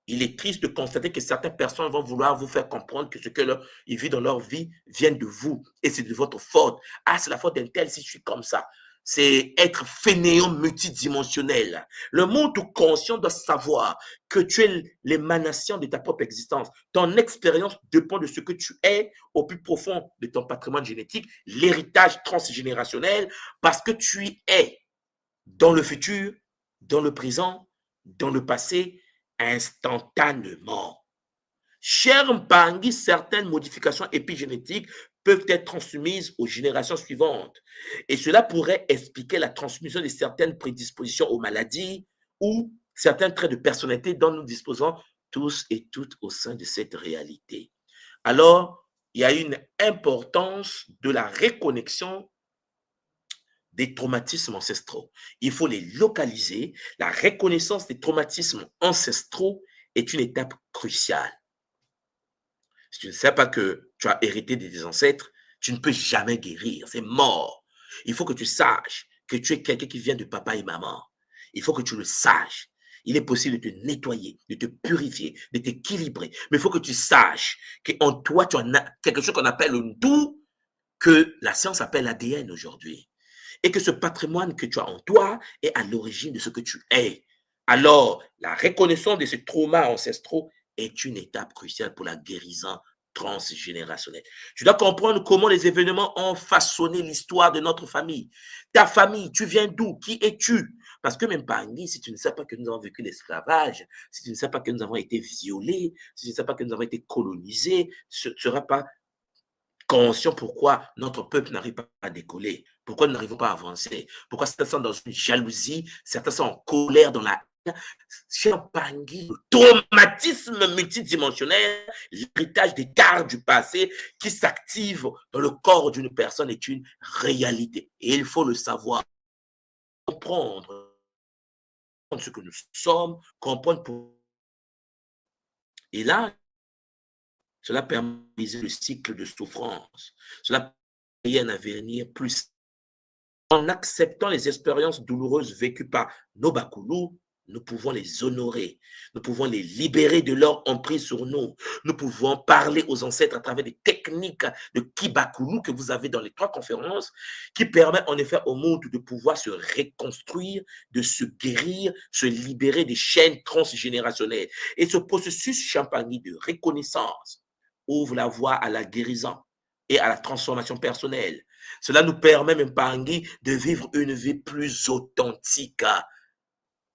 Il est triste de constater que certaines personnes vont vouloir vous faire comprendre que ce qu'ils vivent dans leur vie vient de vous et c'est de votre faute. Ah, c'est la faute d'un tel si je suis comme ça. c'est être fainéant multidimensionnel. Le monde conscient doit savoir que tu es l'émanation de ta propre existence. Ton expérience dépend de ce que tu es au plus profond de ton patrimoine génétique, l'héritage transgénérationnel, parce que tu y es dans le futur, dans le présent, dans le passé, instantanément. Cher Mpangi, certaines modifications épigénétiques peuvent être transmises aux générations suivantes. Et cela pourrait expliquer la transmission de certaines prédispositions aux maladies ou certains traits de personnalité dont nous disposons tous et toutes au sein de cette réalité. Alors, il y a une importance de la reconnexion des traumatismes ancestraux. Il faut les localiser. La reconnaissance des traumatismes ancestraux est une étape cruciale. Si tu ne sais pas que tu as hérité de tes ancêtres, tu ne peux jamais guérir. C'est mort. Il faut que tu saches que tu es quelqu'un qui vient de papa et maman. Il faut que tu le saches. Il est possible de te nettoyer, de te purifier, de t'équilibrer. Mais il faut que tu saches qu'en toi, tu en as quelque chose qu'on appelle un tout, que la science appelle l'ADN aujourd'hui. Et que ce patrimoine que tu as en toi est à l'origine de ce que tu es. Alors, la reconnaissance de ces traumas ancestraux est une étape cruciale pour la guérison transgénérationnelle. Tu dois comprendre comment les événements ont façonné l'histoire de notre famille. Ta famille, tu viens d'où? Qui es-tu? Parce que même parmi, si tu ne sais pas que nous avons vécu l'esclavage, si tu ne sais pas que nous avons été violés, si tu ne sais pas que nous avons été colonisés, tu ne seras pas conscient pourquoi notre peuple n'arrive pas à décoller, pourquoi nous n'arrivons pas à avancer, pourquoi certains sont dans une jalousie, certains sont en colère dans la Champagny, le traumatisme multidimensionnel, l'héritage des tares du passé qui s'active dans le corps d'une personne est une réalité. Et il faut le savoir, comprendre ce que nous sommes, comprendre pour... Et là, cela permet le cycle de souffrance. Cela permet un avenir plus. En acceptant les expériences douloureuses vécues par nos Bakoulous, nous pouvons les honorer. Nous pouvons les libérer de leur emprise sur nous. Nous pouvons parler aux ancêtres à travers des techniques de Kibakoulou que vous avez dans les 3 conférences qui permettent en effet au monde de pouvoir se reconstruire, de se guérir, se libérer des chaînes transgénérationnelles. Et ce processus Champagny de reconnaissance ouvre la voie à la guérison et à la transformation personnelle. Cela nous permet, même Pangui, de vivre une vie plus authentique,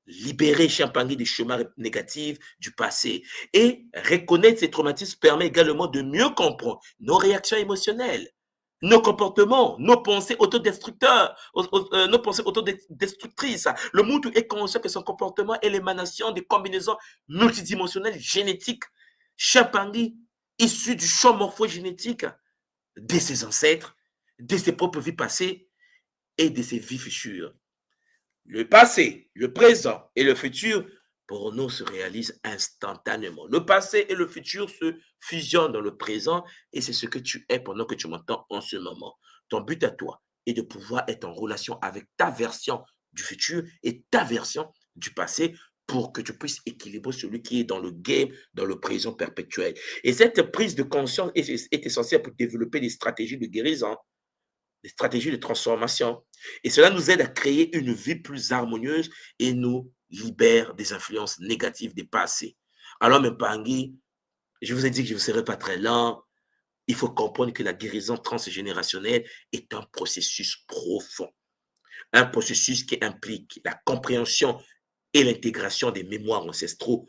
libérer Champagny des chemins négatifs du passé. Et reconnaître ces traumatismes permet également de mieux comprendre nos réactions émotionnelles, nos comportements, nos pensées autodestructeurs, nos pensées autodestructrices. Le monde est conscient que son comportement est l'émanation des combinaisons multidimensionnelles génétiques. Champagny, issu du champ morphogénétique de ses ancêtres, de ses propres vies passées et de ses vies futures. Le passé, le présent et le futur, pour nous, se réalisent instantanément. Le passé et le futur se fusionnent dans le présent et c'est ce que tu es pendant que tu m'entends en ce moment. Ton but à toi est de pouvoir être en relation avec ta version du futur et ta version du passé pour que tu puisses équilibrer celui qui est dans le game, dans le présent perpétuel. Et cette prise de conscience est essentielle pour développer des stratégies de guérison, des stratégies de transformation. Et cela nous aide à créer une vie plus harmonieuse et nous libère des influences négatives des passés. Alors, mes Pangui, je vous ai dit que je ne serai pas très lent. Il faut comprendre que la guérison transgénérationnelle est un processus profond. Un processus qui implique la compréhension et l'intégration des mémoires ancestraux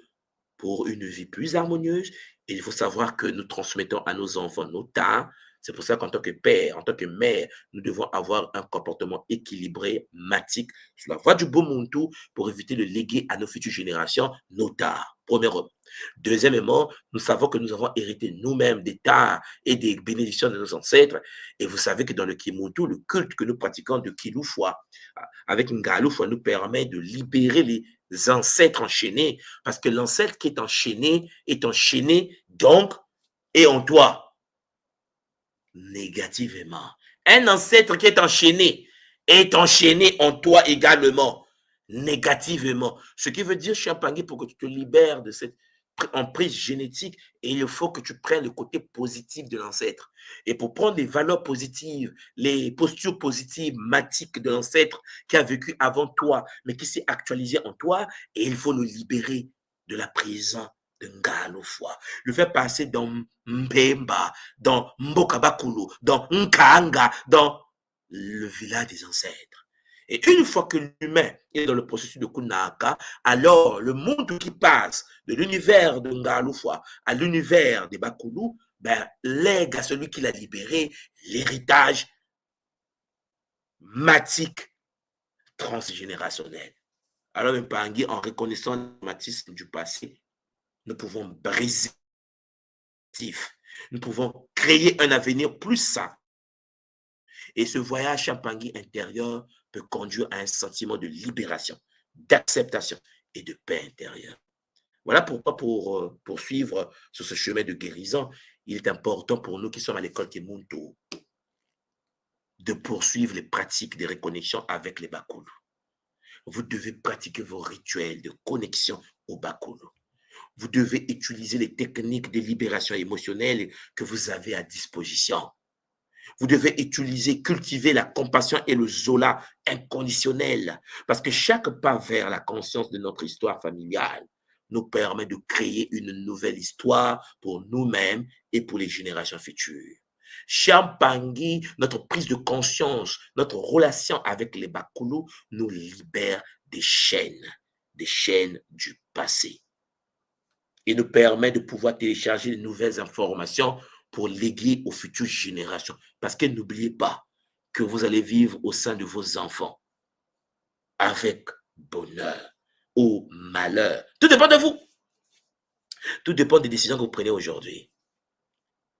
pour une vie plus harmonieuse. Et il faut savoir que nous transmettons à nos enfants nos talents. C'est pour ça qu'en tant que père, en tant que mère, nous devons avoir un comportement équilibré, matique, sur la voie du beau monde pour éviter de léguer à nos futures générations nos tares. Premièrement. Deuxièmement, nous savons que nous avons hérité nous-mêmes des tares et des bénédictions de nos ancêtres. Et vous savez que dans le Kimuntu, le culte que nous pratiquons de Kiloufoua, avec Ngaloufwa, nous permet de libérer les ancêtres enchaînés, parce que l'ancêtre qui est enchaîné donc, et en toi, négativement. Un ancêtre qui est enchaîné en toi également, négativement. Ce qui veut dire, Champagny, pour que tu te libères de cette en prise génétique et il faut que tu prennes le côté positif de l'ancêtre. Et pour prendre les valeurs positives, les postures positives, matiques de l'ancêtre qui a vécu avant toi, mais qui s'est actualisé en toi, et il faut le libérer de la prison de Ngalofwa. Le faire passer dans Mbemba, dans Mbokabakulu, dans Nkanga, dans le village des ancêtres. Et une fois que l'humain est dans le processus de Kunaka, alors le monde qui passe de l'univers de Ngalufwa à l'univers des Bakulu, ben, lègue à celui qui l'a libéré l'héritage matique transgénérationnel. Alors, Mpangui, en reconnaissant le traumatisme du passé, nous pouvons briser, nous pouvons créer un avenir plus sain. Et ce voyage Champangui intérieur peut conduire à un sentiment de libération, d'acceptation et de paix intérieure. Voilà pourquoi pour poursuivre sur ce chemin de guérison, il est important pour nous qui sommes à l'école Kemunto de poursuivre les pratiques de reconnexion avec les Bakulu. Vous devez pratiquer vos rituels de connexion au Bakulu. Vous devez utiliser les techniques de libération émotionnelle que vous avez à disposition. Vous devez utiliser, cultiver la compassion et le zola inconditionnel. Parce que chaque pas vers la conscience de notre histoire familiale nous permet de créer une nouvelle histoire pour nous-mêmes et pour les générations futures. Champangui, notre prise de conscience, notre relation avec les Bakulu nous libère des chaînes du passé. Et nous permet de pouvoir télécharger de nouvelles informations pour léguer aux futures générations. Parce que n'oubliez pas que vous allez vivre au sein de vos enfants avec bonheur ou malheur. Tout dépend de vous. Tout dépend des décisions que vous prenez aujourd'hui.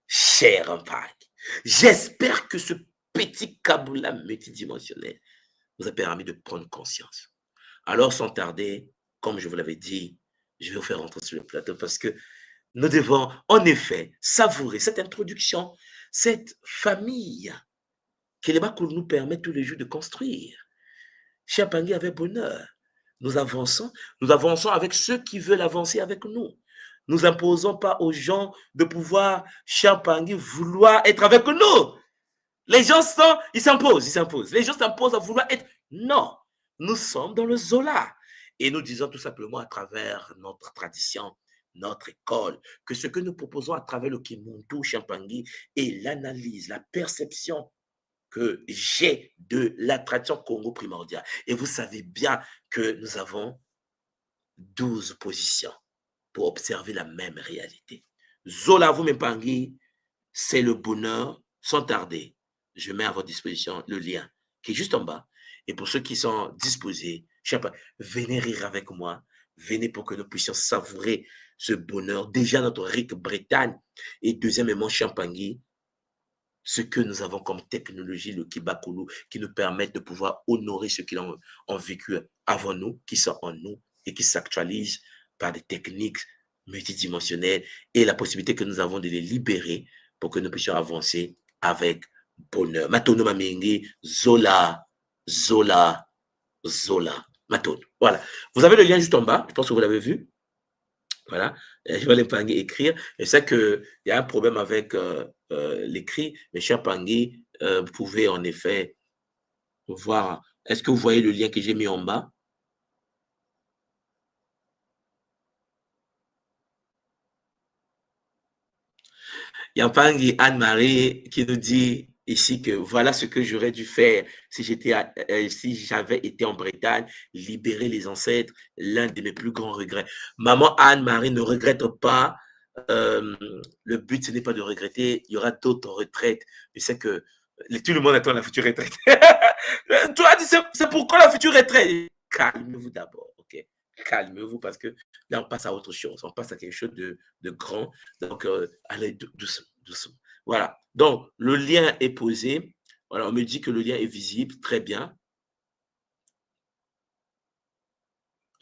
Cher Mpangui, j'espère que ce petit kaboula multidimensionnel vous a permis de prendre conscience. Alors, sans tarder, comme je vous l'avais dit, je vais vous faire rentrer sur le plateau parce que nous devons en effet savourer cette introduction, cette famille que les Bakulu nous permettent tous les jours de construire. Champangui avec bonheur. Nous avançons avec ceux qui veulent avancer avec nous. Nous n'imposons pas aux gens de pouvoir, Champangui, vouloir être avec nous. Les gens ils s'imposent. Les gens s'imposent à vouloir être. Non, nous sommes dans le Zola. Et nous disons tout simplement à travers notre tradition, notre école, que ce que nous proposons à travers le Kimuntu Champangui est l'analyse, la perception que j'ai de la tradition Congo primordiale. Et vous savez bien que nous avons 12 positions pour observer la même réalité. Zola vous Mpangui, c'est le bonheur. Sans tarder, je mets à votre disposition le lien qui est juste en bas. Et pour ceux qui sont disposés, je sais pas, venez rire avec moi. Venez pour que nous puissions savourer ce bonheur. Déjà notre riche Bretagne et deuxièmement Champangui, ce que nous avons comme technologie, le Kibakulu, qui nous permettent de pouvoir honorer ceux qui ont vécu avant nous, qui sont en nous et qui s'actualisent par des techniques multidimensionnelles et la possibilité que nous avons de les libérer pour que nous puissions avancer avec bonheur. Matono Mamengi, Zola, Zola, Zola. Matono. Voilà. Vous avez le lien juste en bas. Je pense que vous l'avez vu. Voilà. Je vais l'Mpangui écrire. Je sais qu'il y a un problème avec l'écrit, mais cher Pangui, vous pouvez en effet voir. Est-ce que vous voyez le lien que j'ai mis en bas? Il y a Pangui Anne-Marie qui nous dit ici que voilà ce que j'aurais dû faire si si j'avais été en Bretagne, libérer les ancêtres, l'un de mes plus grands regrets. Maman Anne-Marie ne regrette pas. Le but, ce n'est pas de regretter. Il y aura d'autres retraites. Je sais que tout le monde attend la future retraite. Toi, c'est pourquoi la future retraite? Calmez-vous d'abord, ok? Calmez-vous parce que là, on passe à autre chose. On passe à quelque chose de grand. Donc, allez doucement, doucement. Voilà. Donc, le lien est posé. Voilà, on me dit que le lien est visible. Très bien.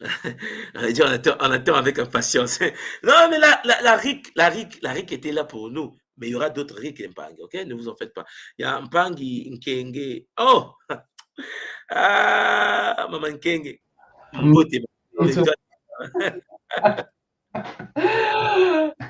On attend avec impatience. Non, mais la RIC était là pour nous. Mais il y aura d'autres RIC Mpang, ok? Ne vous en faites pas. Il y a Mpang, Nkenge. Oh! Ah, Maman Nkenge. Mbote.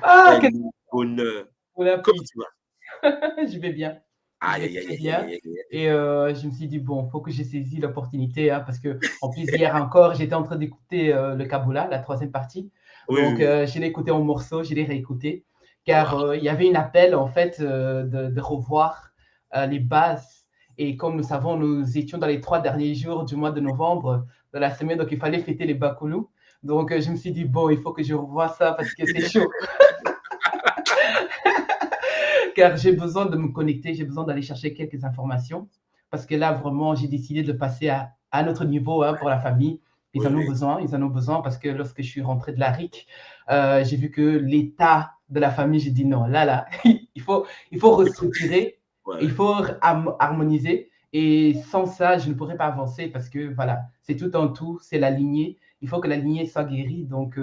Ah, quel Quel bonheur. bon Comment appétit. tu vas? Je vais bien. Je Aïe, vais aïe, aïe, très aïe, aïe, bien. aïe, aïe, aïe. Et je me suis dit, bon, il faut que j'ai saisi l'opportunité, hein, parce que en plus, hier encore, j'étais en train d'écouter le Kabbalah, la troisième partie. Oui, oui, Donc, oui. je l'ai écouté en morceaux, je l'ai réécouté, car Waouh! il y avait un appel, en fait, de revoir les bases. Et comme nous savons, nous étions dans les 3 derniers jours du mois de novembre de la semaine, donc il fallait fêter les Bakoulous. Donc, je me suis dit, bon, il faut que je revoie ça parce que c'est chaud. Car j'ai besoin de me connecter, j'ai besoin d'aller chercher quelques informations. Parce que là, vraiment, j'ai décidé de passer à un autre niveau, hein, pour la famille. Oui, oui. Ils en ont besoin parce que lorsque je suis rentré de la RIC, j'ai vu que l'état de la famille, j'ai dit non, là, il faut Il faut restructurer, ouais, il ouais. faut harmoniser. Et sans ça, je ne pourrais pas avancer parce que voilà, c'est tout en tout, c'est la lignée. Il faut que la lignée soit guérie. Donc,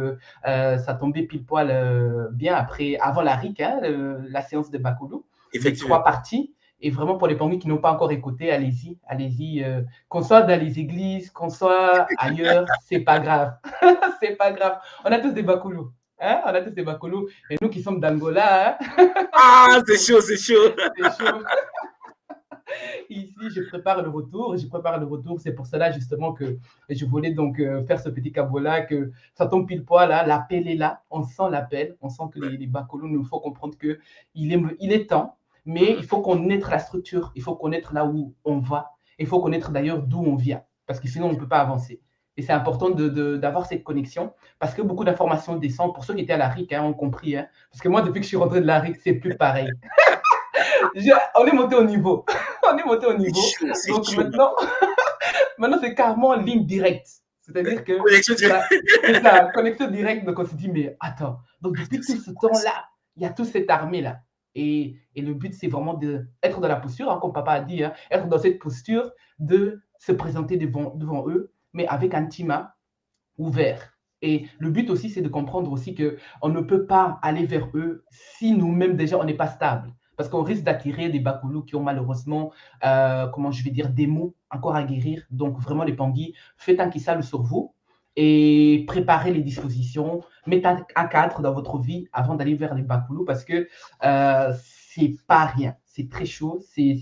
ça tombait pile poil bien après, avant la RIC, hein, la séance de Bakoulou, les Effectivement. 3 parties. Et vraiment, pour les familles qui n'ont pas encore écouté, allez-y, allez-y. Qu'on soit dans les églises, qu'on soit ailleurs, c'est pas grave. C'est pas grave. On a tous des Bakoulou. Hein? On a tous des Bakoulou. Et nous qui sommes d'Angola, hein, Ah, c'est chaud, c'est chaud. c'est chaud. Ici, je prépare le retour. Je prépare le retour. C'est pour cela, justement, que je voulais donc faire ce petit cabot-là, que ça tombe pile poil là. L'appel est là. On sent l'appel. On sent que les Bakoulous, nous faut comprendre qu'il est temps, mais il Mhm. faut connaître la structure. Il faut connaître là où on va. Il faut connaître d'ailleurs d'où on vient. Parce que sinon, on ne peut pas avancer. Et c'est important d'avoir cette connexion parce que beaucoup d'informations descendent. Pour ceux qui étaient à la RIC, hein, ont compris. Hein, parce que moi, depuis que je suis rentré de la RIC, c'est plus pareil. On est monté au niveau. On est monté au niveau. C'est Donc chaud, maman. maintenant c'est carrément ligne directe. C'est-à-dire que Connexion directe. ça, c'est ça, connexion directe. Donc on se dit, mais attends, donc Attends, depuis tout c'est ce quoi ça? temps-là, il y a toute cette armée-là. Et le but, c'est vraiment d'être dans la posture, hein, comme papa a dit, hein, être dans cette posture de se présenter devant eux, mais avec un tima ouvert. Et le but aussi, c'est de comprendre aussi qu'on ne peut pas aller vers eux si nous-mêmes déjà on n'est pas stable. Parce qu'on risque d'attirer des bakoulous qui ont malheureusement, comment je vais dire, des mots encore à guérir. Donc vraiment les panguis, faites un kissal sur vous et préparez les dispositions, mettez un cadre dans votre vie avant d'aller vers les bakoulous parce que c'est pas rien. C'est très chaud, c'est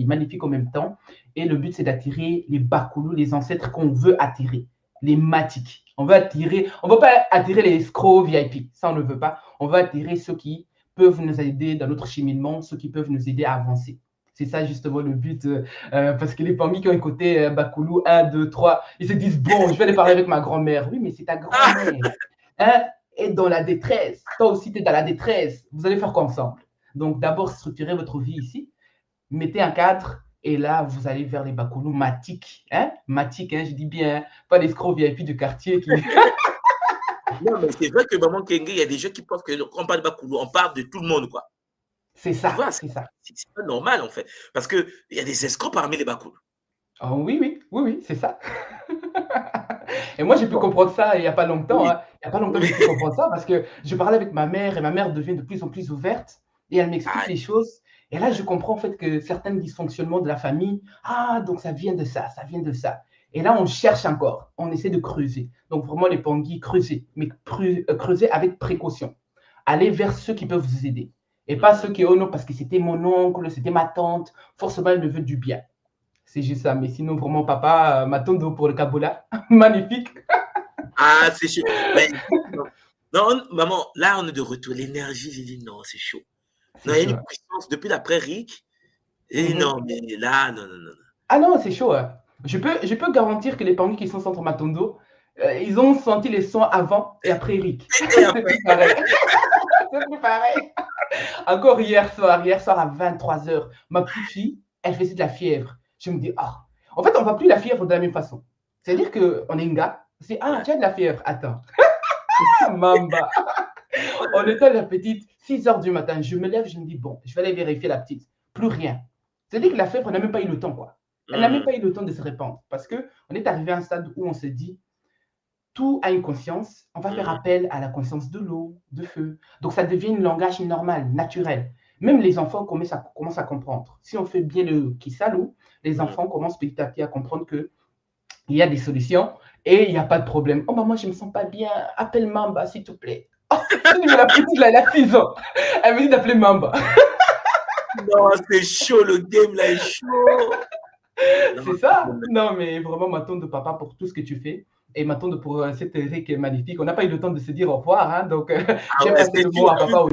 magnifique en même temps. Et le but, c'est d'attirer les bakoulous, les ancêtres qu'on veut attirer, les matiques. On veut attirer, on ne veut pas attirer les escrocs VIP, ça on ne veut pas. On veut attirer ceux qui peuvent nous aider dans notre cheminement, ceux qui peuvent nous aider à avancer. C'est ça justement le but, parce que les familles qui ont écouté Bakoulou 1, 2, 3, ils se disent, bon, je vais aller parler avec ma grand-mère. Oui, mais c'est ta Ah, grand-mère. Hein? Est dans la détresse. Toi aussi, tu es dans la détresse. Vous allez faire quoi ensemble? Donc d'abord, structurez votre vie ici, mettez un cadre et là, vous allez vers les bakoulous matiques. Hein? Matiques, hein, je dis bien, hein, pas l'escroc VIP du quartier qui. non, mais c'est vrai que maman Kenge, il y a des gens qui pensent que quand on parle de Bakoulou, on parle de tout le monde, quoi. C'est Tu ça, vois, c'est ça. c'est pas normal, en fait. Parce qu'il y a des escrocs parmi les Bakoulous. Oh, oui, oui, oui, oui, c'est ça. Et moi, j'ai pu Bon, comprendre ça il n'y a pas longtemps. oui, Hein. Il n'y a pas longtemps, oui. j'ai pu comprendre ça parce que je parlais avec ma mère et ma mère devient de plus en plus ouverte et elle m'explique Ah, les choses. Et là, je comprends en fait que certains dysfonctionnements de la famille, ah, donc ça vient de ça vient de ça. Et là, on cherche encore, on essaie de creuser. Donc vraiment, les panguis, creuser, mais creuser avec précaution. Aller vers ceux qui peuvent vous aider. Et pas ceux mhm. qui, oh non, parce que c'était mon oncle, c'était ma tante, forcément, elle me veut du bien. C'est juste ça. Mais sinon, vraiment, papa, m'attendre pour le Kabola. Magnifique. Ah, c'est chaud. Mais, non, maman, là, on est de retour. L'énergie, j'ai dit non, c'est chaud. C'est Non, il y a chaud. une puissance depuis l'après-RIC. J'ai dit Mhm. non, mais là, non, non, non. Ah non, c'est chaud. Hein. Je peux garantir que les parents qui sont centre Matondo, ils ont senti les sons avant et après Eric. Et C'est après, plus pareil. C'est plus pareil. Encore hier soir à 23h, ma petite fille, elle faisait de la fièvre. Je me dis, ah, en fait, on ne voit plus la fièvre de la même façon. C'est-à-dire qu'on est un gars, c'est, ah, ouais. tu as de la fièvre, attends. Mamba. On était à la petite, 6h du matin. Je me lève, je me dis, bon, je vais aller vérifier la petite. Plus rien. C'est-à-dire que la fièvre n'a même pas eu le temps, quoi. Elle n'a même Mhm. pas eu le temps de se répandre. Parce qu'on est arrivé à un stade où on se dit, tout a une conscience. On va faire Mhm. appel à la conscience de l'eau, de feu. Donc ça devient un langage normal, naturel. Même les enfants commencent à comprendre. Si on fait bien le kisalo, les Mhm. enfants commencent petit à petit à comprendre que il y a des solutions et il n'y a pas de problème. Oh maman, je ne me sens pas bien, appelle Mamba, s'il te plaît. Oh, mais la petite, là, elle a 6 ans. Elle me dit d'appeler Mamba. Non, c'est chaud, le game là est chaud. Non, C'est ça. Non, mais vraiment, ma tante de papa pour tout ce que tu fais. Et ma tante pour cette Eric est magnifique. On n'a pas eu le temps de se dire au revoir. Hein, donc, ah j'ai ouais, passé c'est le dur, mot à j'ai vu. papa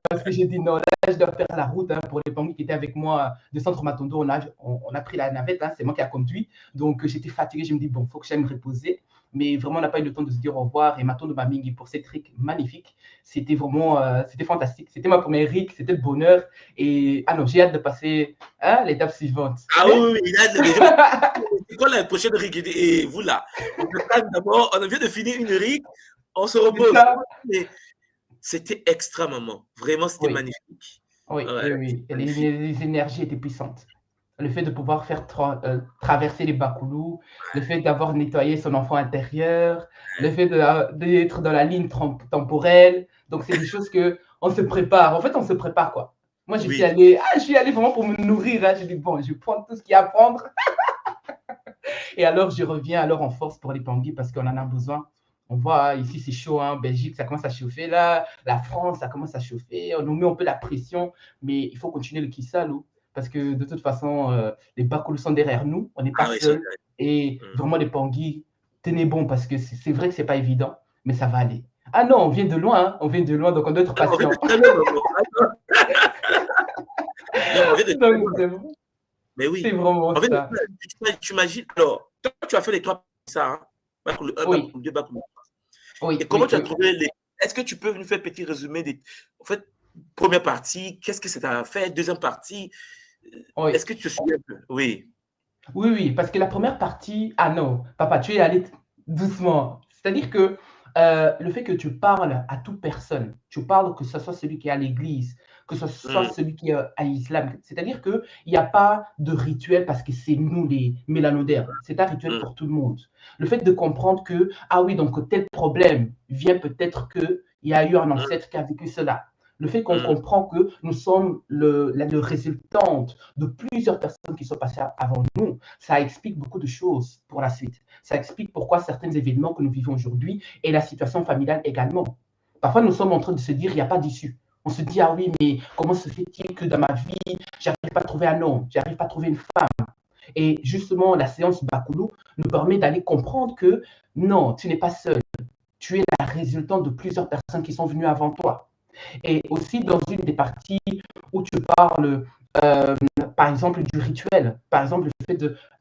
parce que j'ai dit non, là, je dois faire la route hein, pour les familles qui étaient avec moi de Centre Matondo. On a pris la navette, hein, c'est moi qui a conduit. Donc, j'étais fatigué. Je me dis, bon, il faut que j'aille me reposer. Mais vraiment, on n'a pas eu le temps de se dire au revoir. Et ma tante de Mamingi pour cette trick magnifique. C'était vraiment, c'était fantastique. C'était ma première RIC, c'était le bonheur. Et ah non, j'ai hâte de passer hein, l'étape suivante. Ah oui, oui, oui, il a déjà. C'est quoi la prochaine RIC? Et vous là, on se calme d'abord, on vient de finir une RIC, on se C'est repose. ça. Mais c'était extra, maman. Vraiment, c'était Oui, magnifique. oui, Ouais, oui, c'était oui. Et magnifique. les énergies étaient puissantes. Le fait de pouvoir faire traverser les Bakoulous, le fait d'avoir nettoyé son enfant intérieur, le fait d'être dans la ligne temporelle. Donc, c'est des choses que on se prépare. En fait, on se prépare, quoi. Moi, Oui. je suis allée vraiment pour me nourrir. Hein. J'ai dit, bon, je vais prendre tout ce qu'il y a à prendre. Et alors, je reviens alors en force pour les Tanguy parce qu'on en a besoin. On voit ici, c'est chaud. Hein. Belgique, ça commence à chauffer là. La France, ça commence à chauffer. On nous met un peu la pression, mais il faut continuer le Kissalou parce que de toute façon, les Bakoulous sont derrière nous. On n'est pas Ah oui, ça seuls. Et vraiment, les Tanguy, tenez bon parce que c'est vrai que c'est pas évident, mais ça va aller. Ah non, on vient de loin. Hein. On vient de loin, donc on doit être ah non, on vient de patient. très loin, maman. Ah non, non, on vient de très Donc, loin. Mais c'est oui. vraiment En fait, ça. tu imagines, alors, toi, tu as fait les trois ça, hein? Bac pour le 1, bac Oui, pour le 2, bac pour le 3. oui, Et comment oui, tu as oui. trouvé les. Est-ce que tu peux nous faire un petit résumé des. En fait, première partie, qu'est-ce que ça t'a fait? Deuxième partie, Oui. est-ce que tu te souviens un peu? Oui. Oui, oui, parce que la première partie, ah non, papa, tu es allé doucement. C'est-à-dire que le fait que tu parles à toute personne, tu parles que ce soit celui qui est à l'église, que ce soit Mmh, celui qui est à l'islam, c'est-à-dire qu'il n'y a pas de rituel parce que c'est nous les mélanodaires, c'est un rituel mmh, pour tout le monde. Le fait de comprendre que, ah oui, donc tel problème vient peut-être qu'il y a eu un mmh, ancêtre qui a vécu cela. Le fait qu'on mmh, comprend que nous sommes le résultante de plusieurs personnes qui sont passées avant nous, ça explique beaucoup de choses pour la suite. Ça explique pourquoi certains événements que nous vivons aujourd'hui et la situation familiale également. Parfois, nous sommes en train de se dire, il n'y a pas d'issue. On se dit, ah oui, mais comment se fait-il que dans ma vie, j'arrive pas à trouver un homme, j'arrive pas à trouver une femme. Et justement, la séance Bakoulou nous permet d'aller comprendre que non, tu n'es pas seul. Tu es la résultante de plusieurs personnes qui sont venues avant toi. Et aussi dans une des parties où tu parles, par exemple, du rituel, par exemple, le fait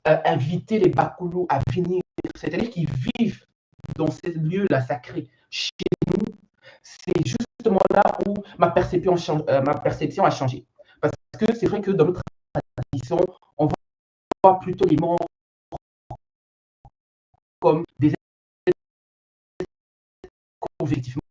d'inviter les Bakoulous à venir, c'est-à-dire qu'ils vivent dans ces lieux-là sacrés. Chez nous, c'est justement là où ma perception a changé. Parce que c'est vrai que dans notre tradition, on voit plutôt les morts comme des êtres objectivement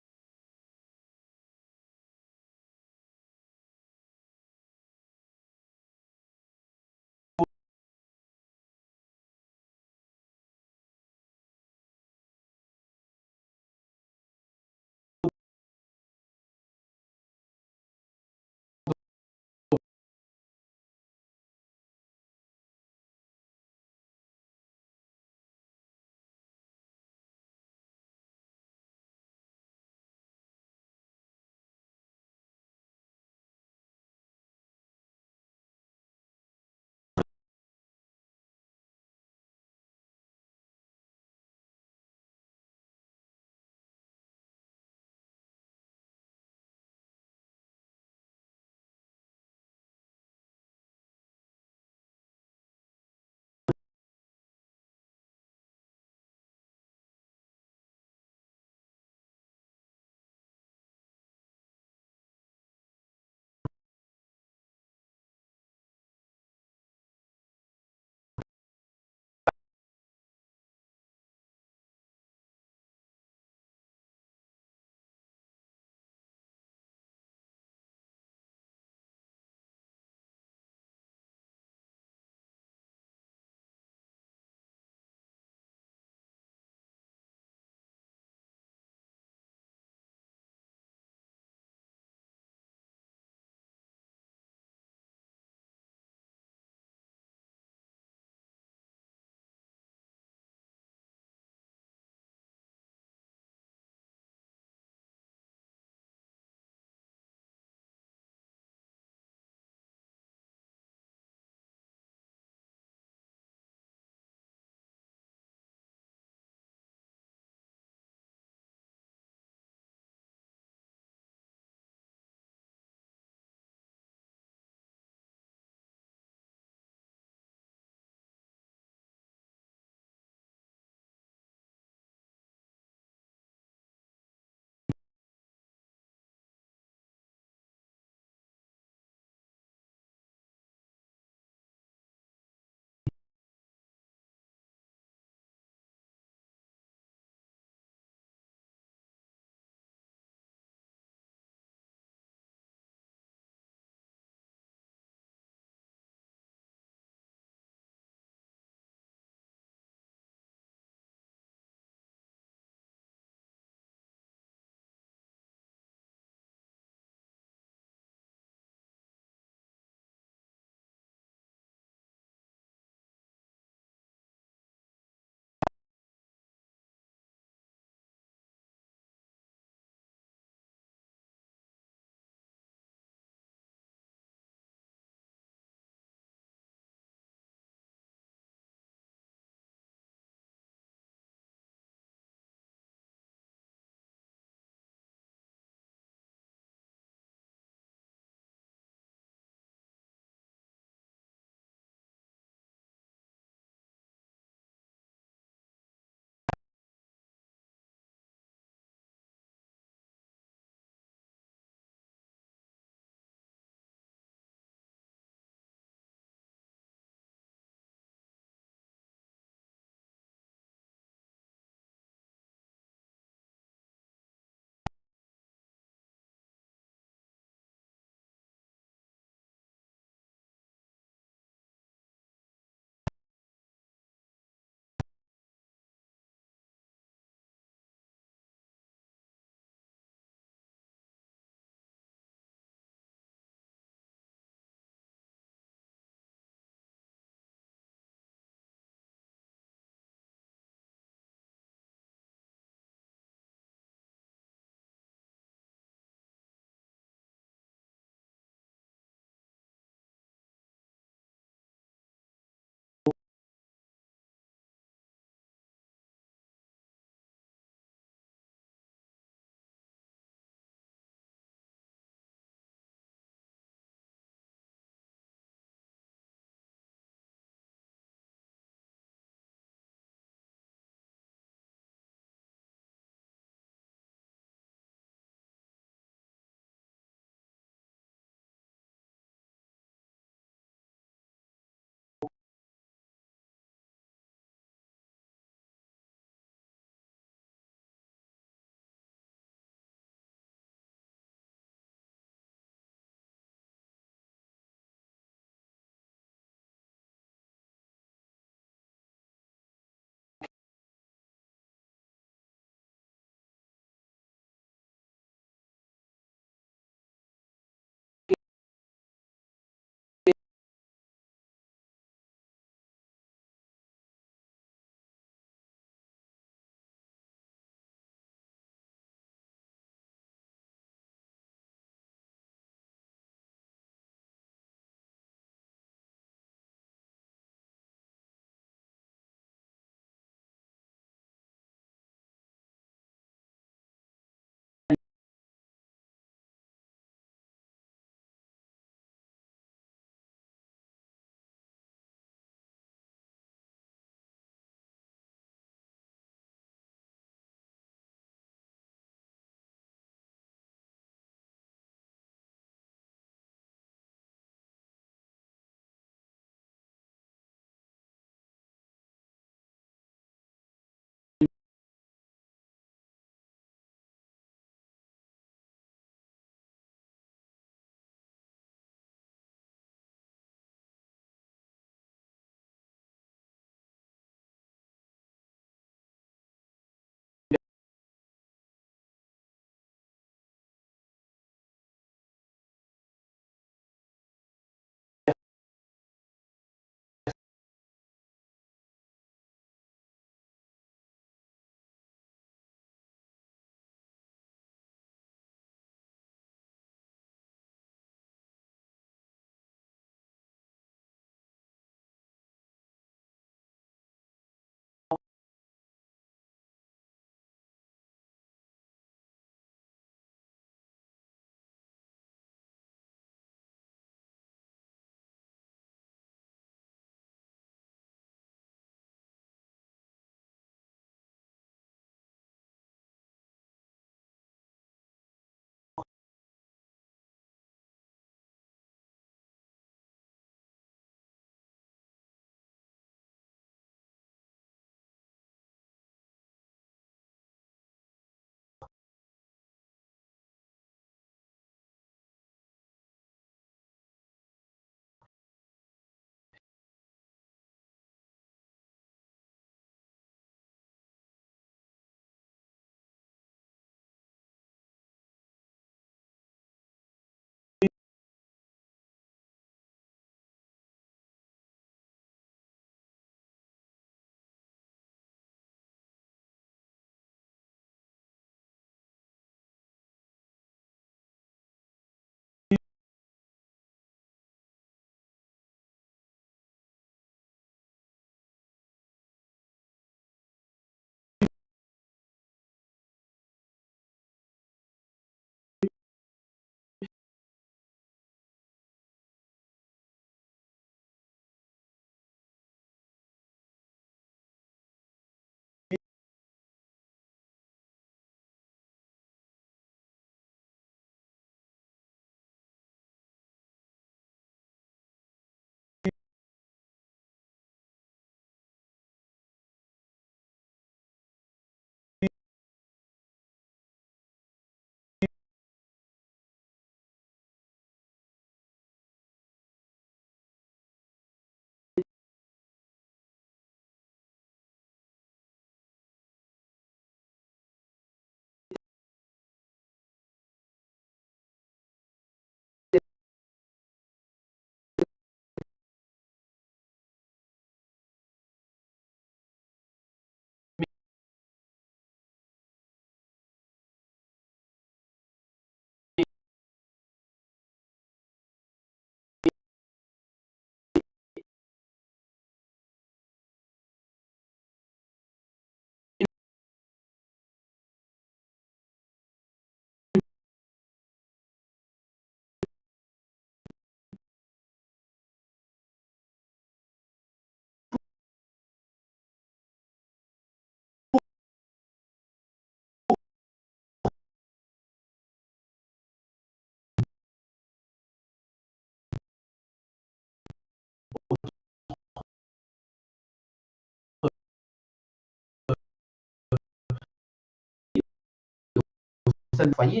seul foyer.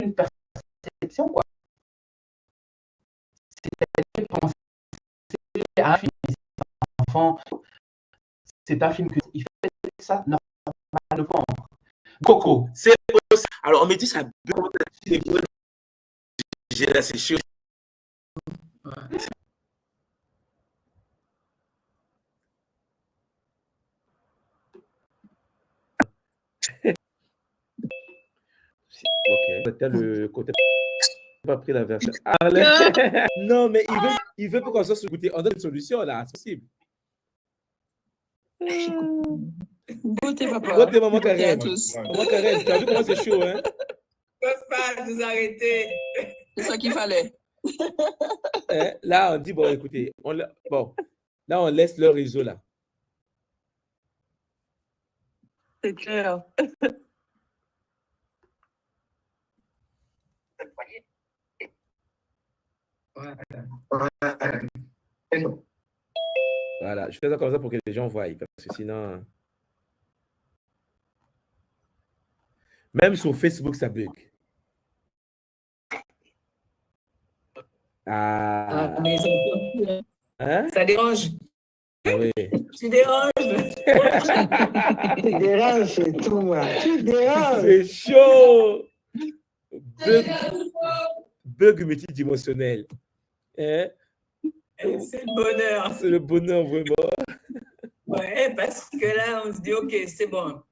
Une perception, quoi. C'est-à-dire penser à un film, enfant, c'est un film qui fait ça normalement. Coco. C'est aussi. Alors, on me dit ça. J'ai là, c'est chaud. Ok. T'as le côté pas pris la version. Non, mais il veut pas qu'on soit écouté. On a une solution là, c'est possible. Beauté, papa. Beauté, maman Beauté à Karen. tous. Maman Karen, tu as vu comment c'est chaud, hein? Ne peuvent pas nous arrêter. C'est ça qu'il fallait. Hein? Là, on dit, bon, écoutez, bon, là, on laisse le réseau là. C'est clair. Voilà, je fais ça comme ça pour que les gens voient, parce que sinon... Même sur Facebook, ça bug. Ah. Mais Hein? ça dérange. Ah oui. Tu déranges. Tu déranges, c'est tout, moi. Tu déranges. C'est chaud. Bug multidimensionnel. Hein? C'est le bonheur. C'est le bonheur, vraiment. Ouais, parce que là, on se dit, OK, c'est bon.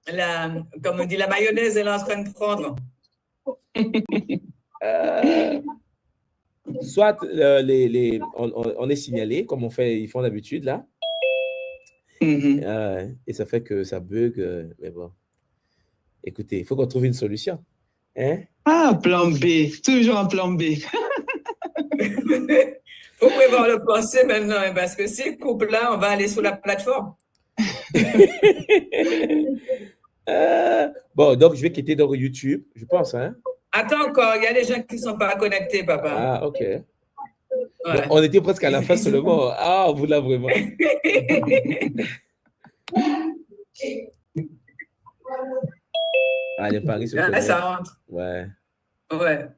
Comme on dit, la mayonnaise, elle est en train de prendre. Soit on est signalé, comme ils font d'habitude, là. Et ça fait que ça bug. Mais bon. Écoutez, il faut qu'on trouve une solution. Hein? Ah, plan B. Toujours un plan B. Faut prévoir le passé maintenant, hein, parce que si couple-là, on va aller sur la plateforme. Bon, donc je vais quitter donc YouTube, je pense. Hein? Attends encore, il y a des gens qui ne sont pas connectés, papa. Ah, ok. Ouais. Bon, on était presque à la fin seulement. Ah, vous là vraiment. Ah, les paris se Là, ça rentre. Ouais. Ouais.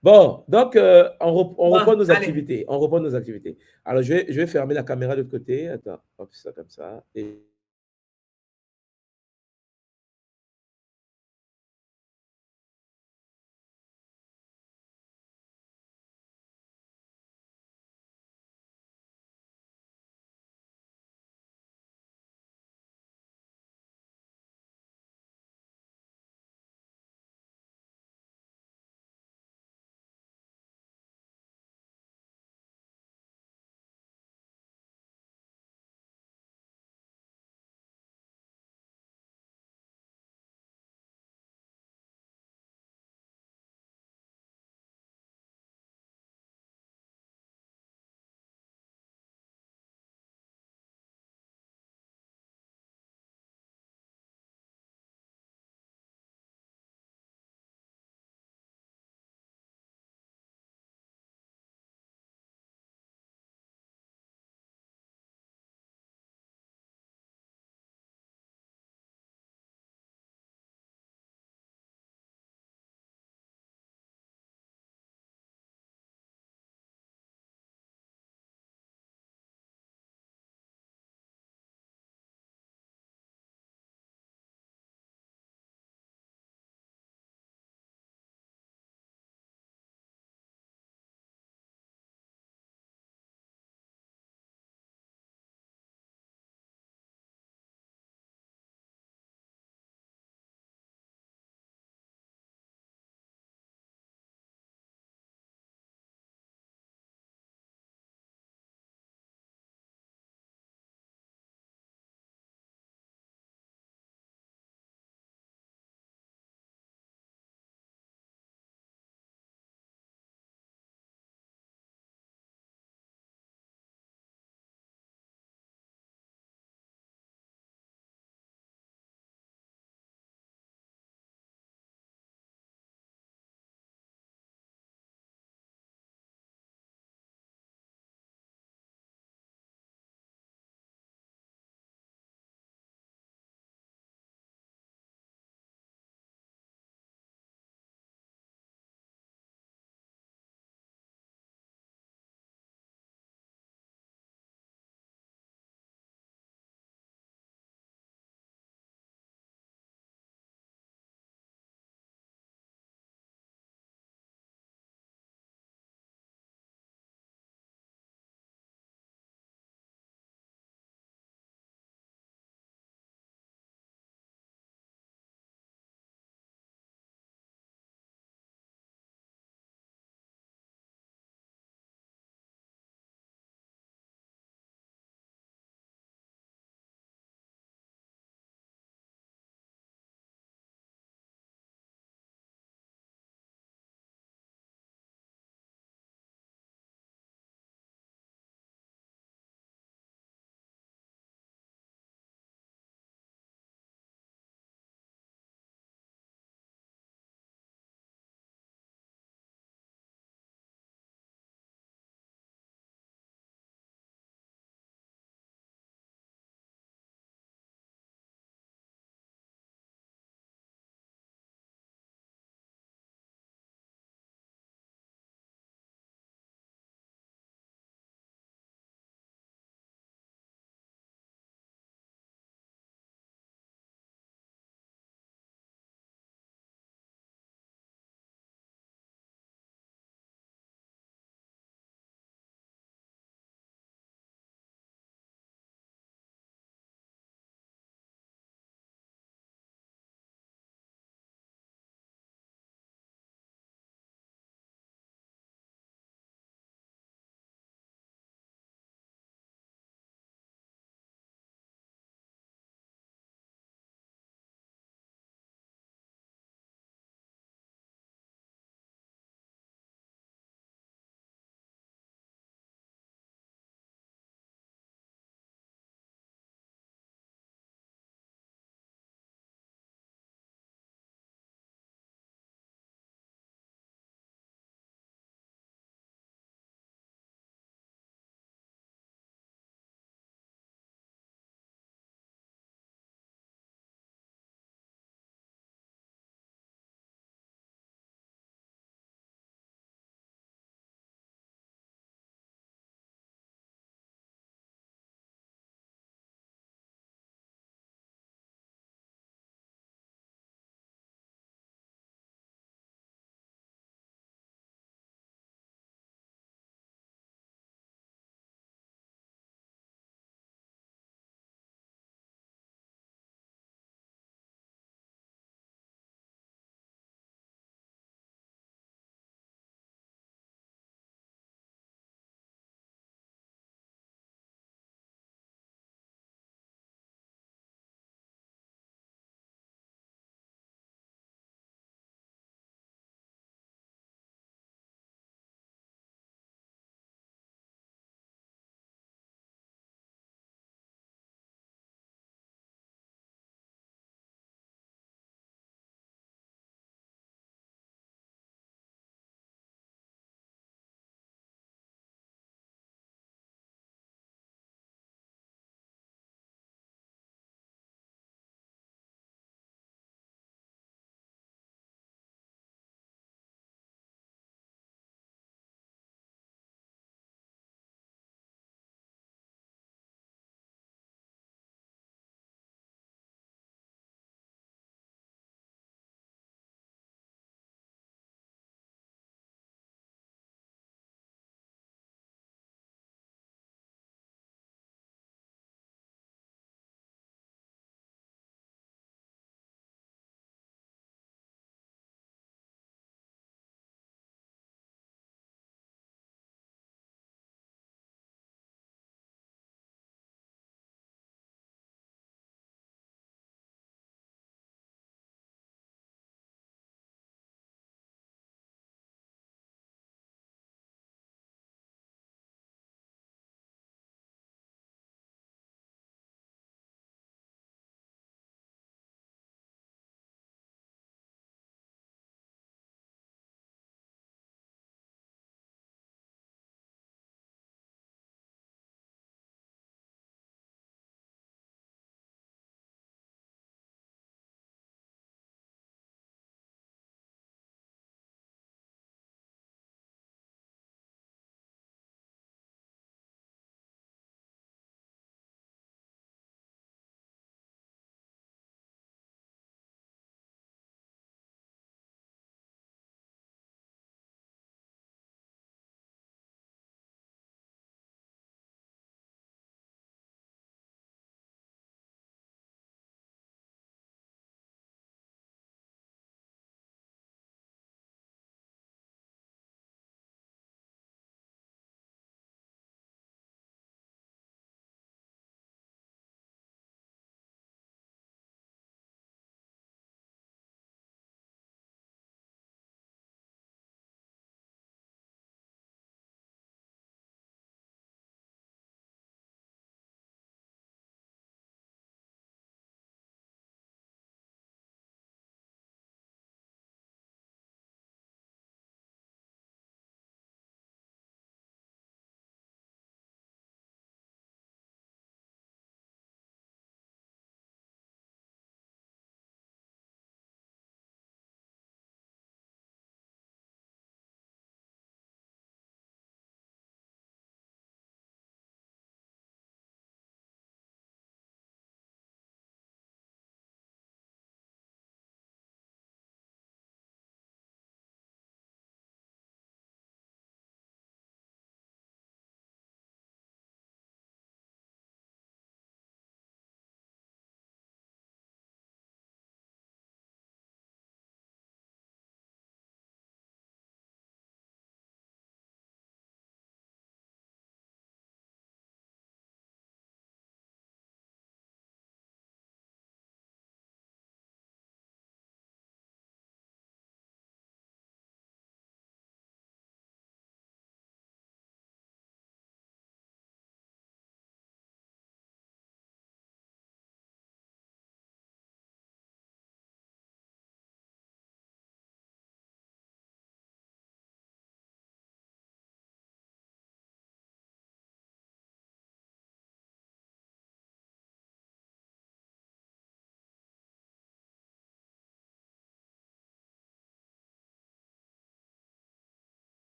Bon, donc on reprend nos allez. activités. On reprend nos activités. Alors, je vais fermer la caméra de l'autre côté. Attends, hop, ça comme ça. Et